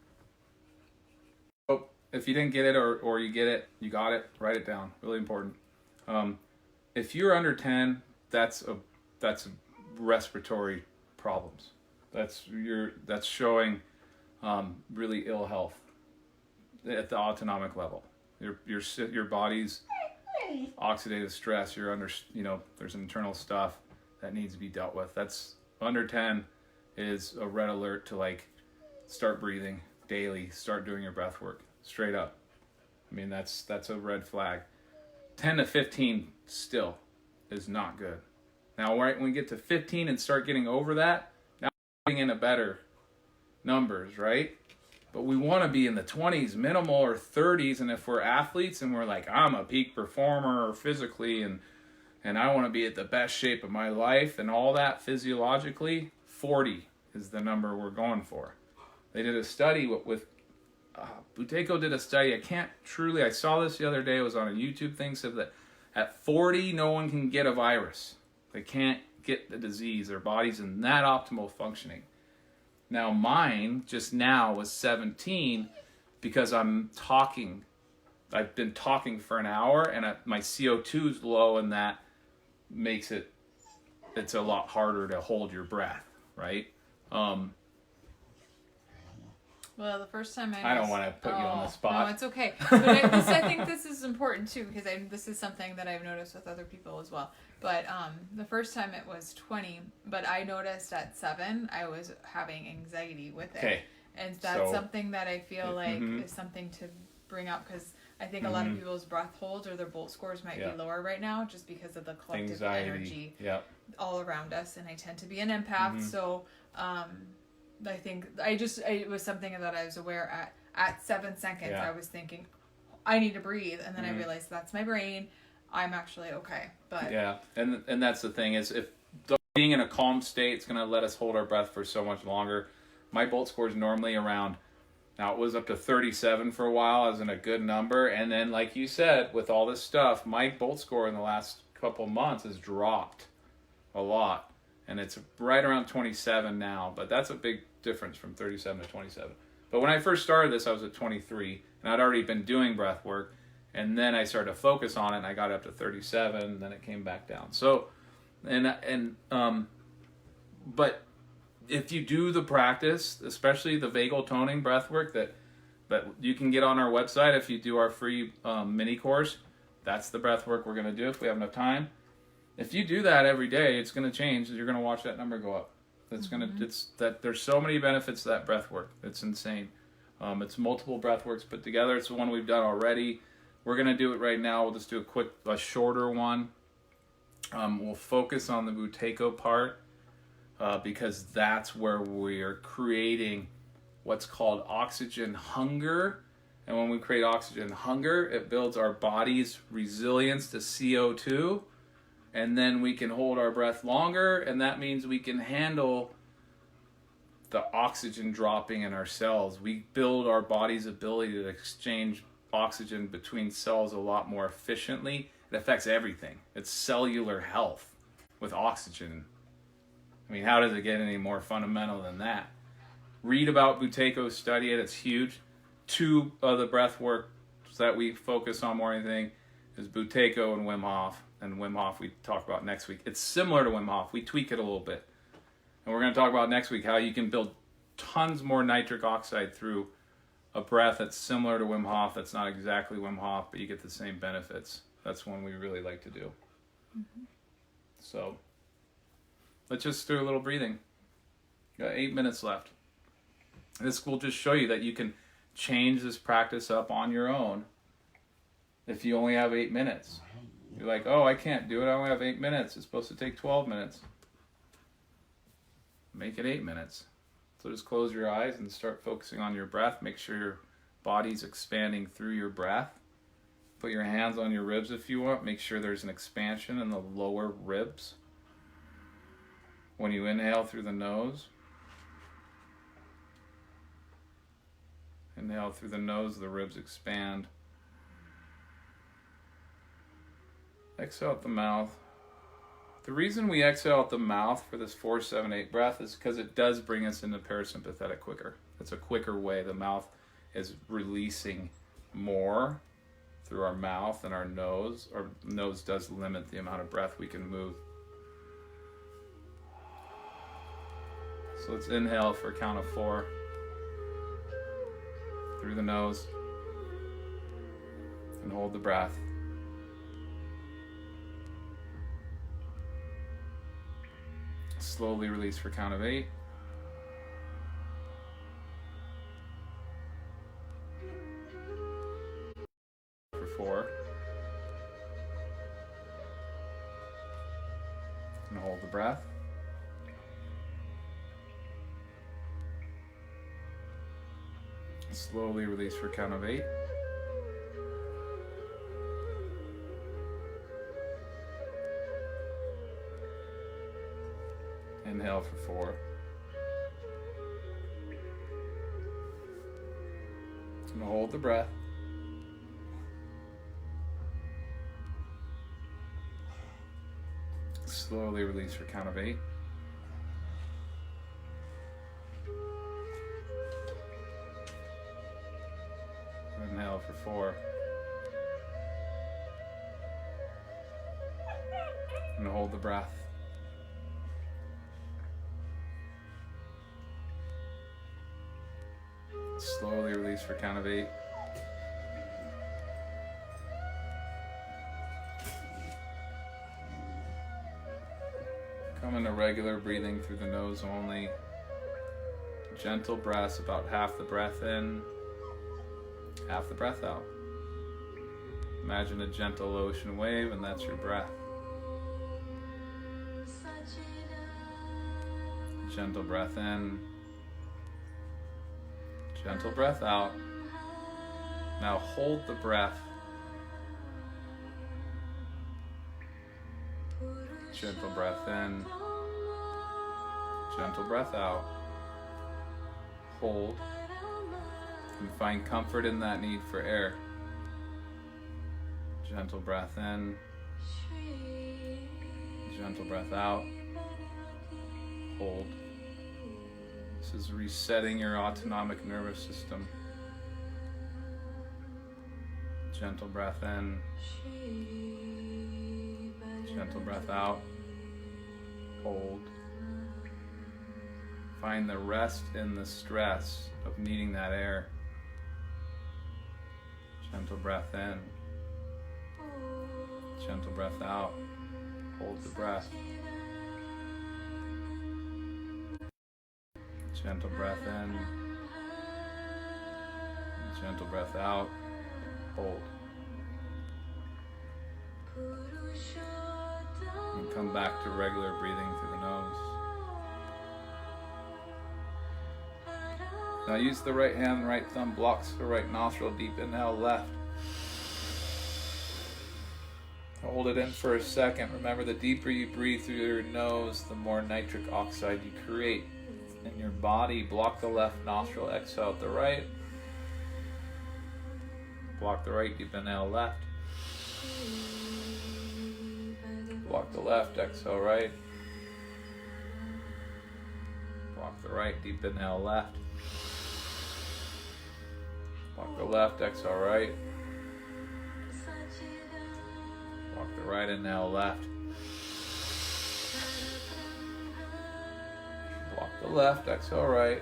Oh, if you didn't get it or you get it, you got it, write it down. Really important. If you're under 10, that's respiratory problems. That's showing really ill health at the autonomic level. Your body's oxidative stress. You're under, there's internal stuff that needs to be dealt with. That's under 10 is a red alert to like start breathing daily, start doing your breath work straight up. I mean, that's a red flag. 10 to 15 still is not good. Now, right when we get to 15 and start getting over that, now we're getting into better numbers, right? But we want to be in the 20s minimal or 30s, and if we're athletes and we're like, I'm a peak performer physically and I want to be at the best shape of my life and all that physiologically, 40 is the number we're going for. They did a study with Buteco did a study. I saw this the other day. It was on a YouTube thing. Said that at 40, no one can get a virus. They can't get the disease. Their body's in that optimal functioning. Now mine just now was 17 because I'm talking. I've been talking for an hour and my CO2 is low, and that makes it's a lot harder to hold your breath, right? Well, the first time I don't want to put you on the spot. No, it's okay. But I think this is important too, because this is something that I've noticed with other people as well. But the first time it was 20, but I noticed at 7 I was having anxiety with it. Okay. And that's something that I feel like is something to bring up, because I think a lot of people's breath holds or their Bolt scores might be lower right now just because of the collective energy all around us. And I tend to be an empath, so I think it was something that I was aware at 7 seconds. I was thinking, I need to breathe, and then I realized that's my brain. I'm actually okay. But and that's the thing is, if being in a calm state is going to let us hold our breath for so much longer. My Bolt score is normally around. Now it was up to 37 for a while. I was in a good number, and then like you said, with all this stuff, my Bolt score in the last couple months has dropped a lot, and it's right around 27 now. But that's a big difference from 37 to 27. But when I first started this, I was at 23, and I'd already been doing breath work, and then I started to focus on it, and I got up to 37, and then it came back down. So, but if you do the practice, especially the vagal toning breath work that you can get on our website, if you do our free mini course, that's the breath work we're going to do if we have enough time. If you do that every day, it's going to change. You're going to watch that number go up. There's so many benefits to that breath work. It's insane. It's multiple breath works put together. It's the one we've done already. We're going to do it right now. We'll just do a shorter one. We'll focus on the Buteco part because that's where we are creating what's called oxygen hunger. And when we create oxygen hunger, it builds our body's resilience to CO2. And then we can hold our breath longer, and that means we can handle the oxygen dropping in our cells. We build our body's ability to exchange oxygen between cells a lot more efficiently. It affects everything. It's cellular health with oxygen. I mean, how does it get any more fundamental than that? Read about Buteco, study it. It's huge. 2 of the breath work that we focus on more than anything is Buteco and Wim Hof. And Wim Hof we talk about next week. It's similar to Wim Hof. We tweak it a little bit. And we're going to talk about next week how you can build tons more nitric oxide through a breath that's similar to Wim Hof. That's not exactly Wim Hof, but you get the same benefits. That's one we really like to do. So let's just do a little breathing. Got 8 minutes left. This will just show you that you can change this practice up on your own if you only have 8 minutes. You're like, oh, I can't do it. I only have 8 minutes. It's supposed to take 12 minutes. Make it 8 minutes. So just close your eyes and start focusing on your breath. Make sure your body's expanding through your breath. Put your hands on your ribs if you want. Make sure there's an expansion in the lower ribs. When you inhale through the nose, inhale through the nose, the ribs expand. Exhale out the mouth. The reason we exhale out the mouth for this 4-7-8 breath is because it does bring us into parasympathetic quicker. It's a quicker way. The mouth is releasing more through our mouth and our nose. Our nose does limit the amount of breath we can move. So let's inhale for a count of 4. through the nose and hold the breath. Slowly release for count of 8. For 4. And hold the breath. Slowly release for count of 8. Inhale for 4. And hold the breath. Slowly release for count of 8. Inhale for 4. And hold the breath. Slowly release for count of 8. Come into regular breathing through the nose only. Gentle breaths, about half the breath in, half the breath out. Imagine a gentle ocean wave, and that's your breath. Gentle breath in, gentle breath out. Now hold the breath. Gentle breath in, gentle breath out. Hold, and find comfort in that need for air. Gentle breath in, gentle breath out. Hold. This is resetting your autonomic nervous system. Gentle breath in, gentle breath out. Hold. Find the rest in the stress of needing that air. Gentle breath in, gentle breath out. Hold the breath. Gentle breath in, gentle breath out. Hold. And come back to regular breathing through the nose. Now use the right hand, right thumb blocks the right nostril. Deep inhale, left. Hold it in for a second. Remember, the deeper you breathe through your nose, the more nitric oxide you create in your body. Block the left nostril, exhale out the right. Block the right, deep inhale, left. Block the left, exhale right. Block the right, deep inhale, left. Block the left, exhale right. Block the right, inhale left. Block the left, exhale right.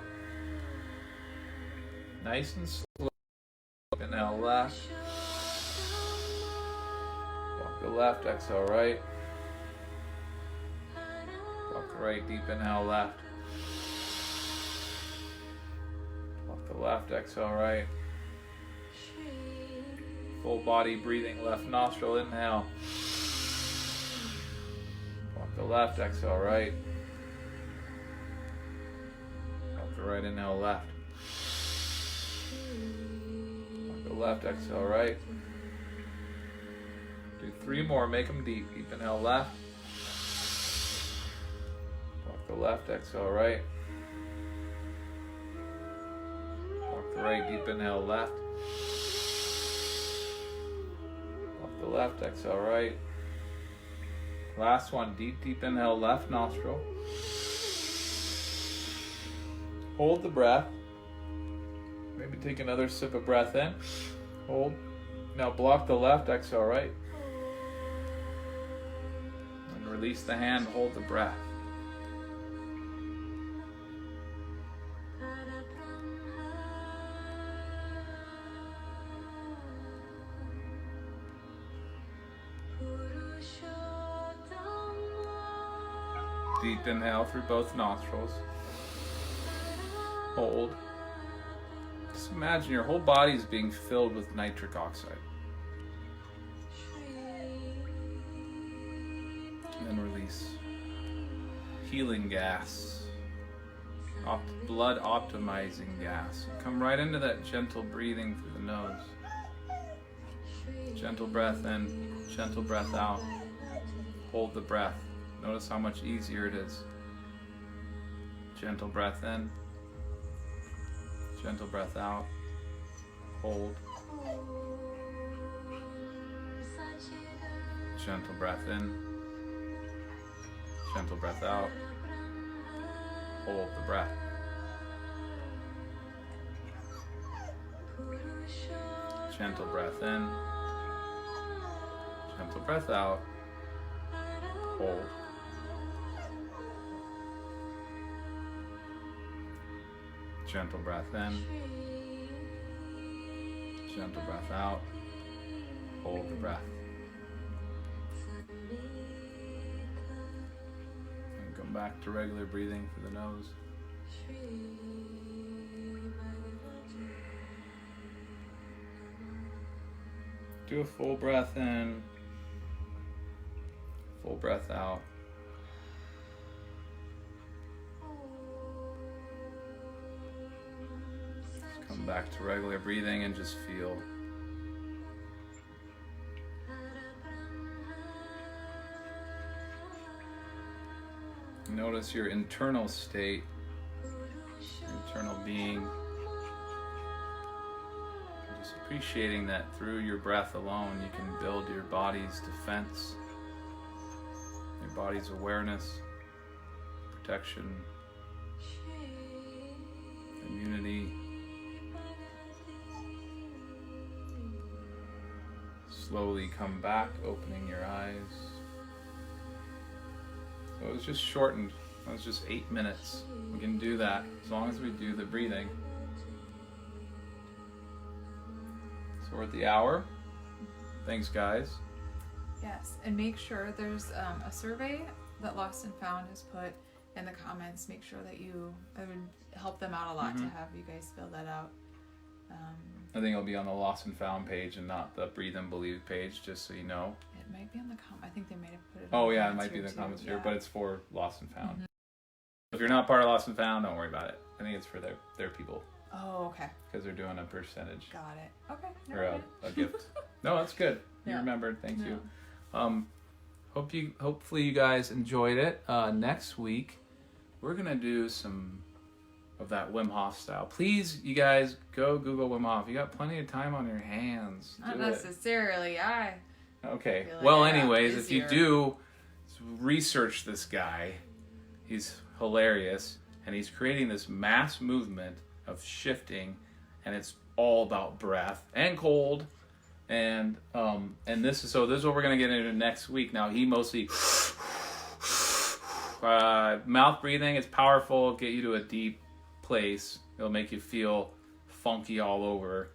Nice and slow. Inhale left. Block the left, exhale right. Block the right, deep inhale left. Block the left, exhale right. Full body breathing, left nostril, inhale. Block the left, exhale right. Block the right, inhale left. Block the left, exhale right. Do 3 more, make them deep. Deep inhale left. Block the left, exhale right. Block the right, deep inhale left. The left, exhale right. Last one, deep inhale, left nostril. Hold the breath. Maybe take another sip of breath in. Hold. Now block the left, exhale right. And release the hand, hold the breath. Deep inhale through both nostrils. Hold. Just imagine your whole body is being filled with nitric oxide. And then release. Healing gas. Blood optimizing gas. Come right into that gentle breathing through the nose. Gentle breath in, gentle breath out. Hold the breath. Notice how much easier it is. Gentle breath in. Gentle breath out. Hold. Gentle breath in. Gentle breath out. Hold the breath. Gentle breath in. Gentle breath out. Hold. Gentle breath in. Gentle breath out. Hold the breath. And come back to regular breathing through the nose. Do a full breath in. Full breath out. Come back to regular breathing and just feel. Notice your internal state, your internal being. Just appreciating that through your breath alone, you can build your body's defense, your body's awareness, protection, immunity. Slowly come back, opening your eyes. So it was just shortened. It was just 8 minutes. We can do that as long as we do the breathing. So we're at the hour. Thanks, guys. Yes, and make sure there's a survey that Lost and Found has put in the comments. Make sure that it would help them out a lot to have you guys fill that out. I think it'll be on the Lost and Found page and not the Breathe and Believe page, just so you know. It might be on the I think they might have put it. Oh yeah, it might be in the comments here, but it's for Lost and Found. If you're not part of Lost and Found, don't worry about it. I think it's for their people. Oh, okay. Because they're doing a percentage. Got it. Okay. Or a gift. No, that's good. You Yeah. remembered. Thank Yeah. you. Hopefully you guys enjoyed it. Next week, we're gonna do some of that Wim Hof style. Please, you guys, go Google Wim Hof. You got plenty of time on your hands. Not Do it. necessarily. Okay. feel like Well, I got anyways, if you busier. do research this guy, he's hilarious, and he's creating this mass movement of shifting, and it's all about breath and cold, and this is what we're gonna get into next week. Now he mostly mouth breathing. It's powerful. Get you to a deep place. It'll make you feel funky all over.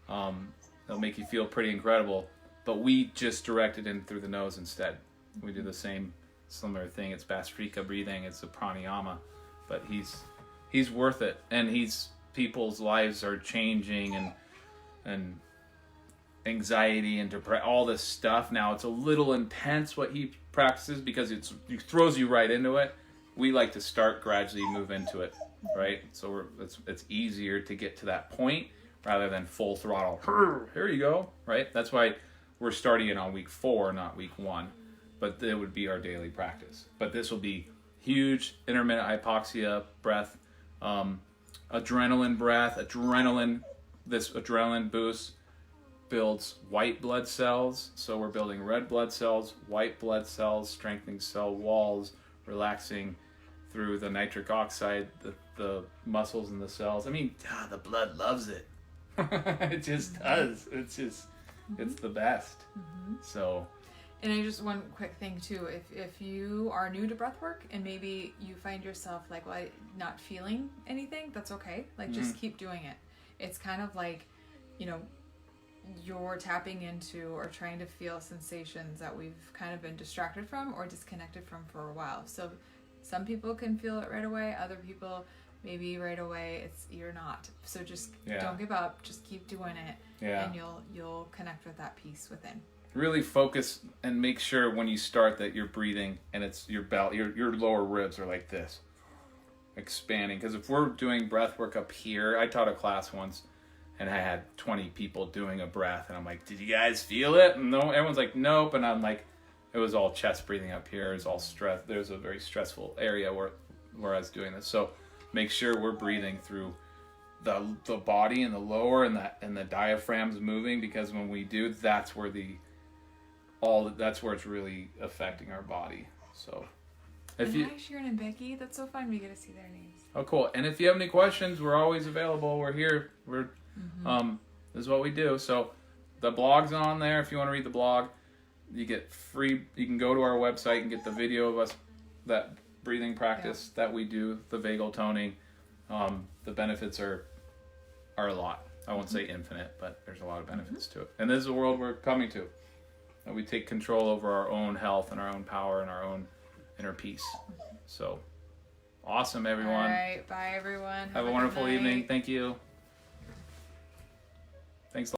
It'll make you feel pretty incredible. But we just direct it in through the nose instead. We do the similar thing. It's Bhastrika breathing. It's a pranayama. But he's worth it, and people's lives are changing, and anxiety and depression, all this stuff. Now it's a little intense what he practices because it throws you right into it. We like to start gradually move into it, right? So it's easier to get to that point rather than full throttle. Here you go, right? That's why we're starting it on week 4, not week 1. But it would be our daily practice. But this will be huge intermittent hypoxia breath, adrenaline breath. This adrenaline boost builds white blood cells. So we're building red blood cells, white blood cells, strengthening cell walls, relaxing through the nitric oxide, the muscles and the cells. I mean, the blood loves it. It just does. It's the best. So. And I just one quick thing too, if you are new to breathwork and maybe you find yourself not feeling anything, that's okay. Just keep doing it. It's kind of like, you're tapping into or trying to feel sensations that we've kind of been distracted from or disconnected from for a while. So Some people can feel it right away. Other people, maybe right away, you're not. So just don't give up. Just keep doing it, and you'll connect with that peace within. Really focus and make sure when you start that you're breathing and it's your belly, your lower ribs are like this, expanding. Because if we're doing breath work up here, I taught a class once and I had 20 people doing a breath and I'm like, did you guys feel it? And no, everyone's like, nope. And I'm like, it was all chest breathing up here. It was all stress. There's a very stressful area where I was doing this. So make sure we're breathing through the body and the lower and the diaphragm's moving, because when we do, that's where that's where it's really affecting our body. So hi Sharon and Becky, that's so fun we get to see their names. Oh cool. And if you have any questions, we're always available. We're here. This is what we do. So the blog's on there if you want to read the blog. You get free, you can go to our website and get the video of us, that breathing practice that we do, the vagal toning. The benefits are a lot. I won't say infinite, but there's a lot of benefits to it. And this is the world we're coming to. That we take control over our own health and our own power and our own inner peace. So, awesome, everyone. All right, bye, everyone. Have a wonderful evening. Thank you.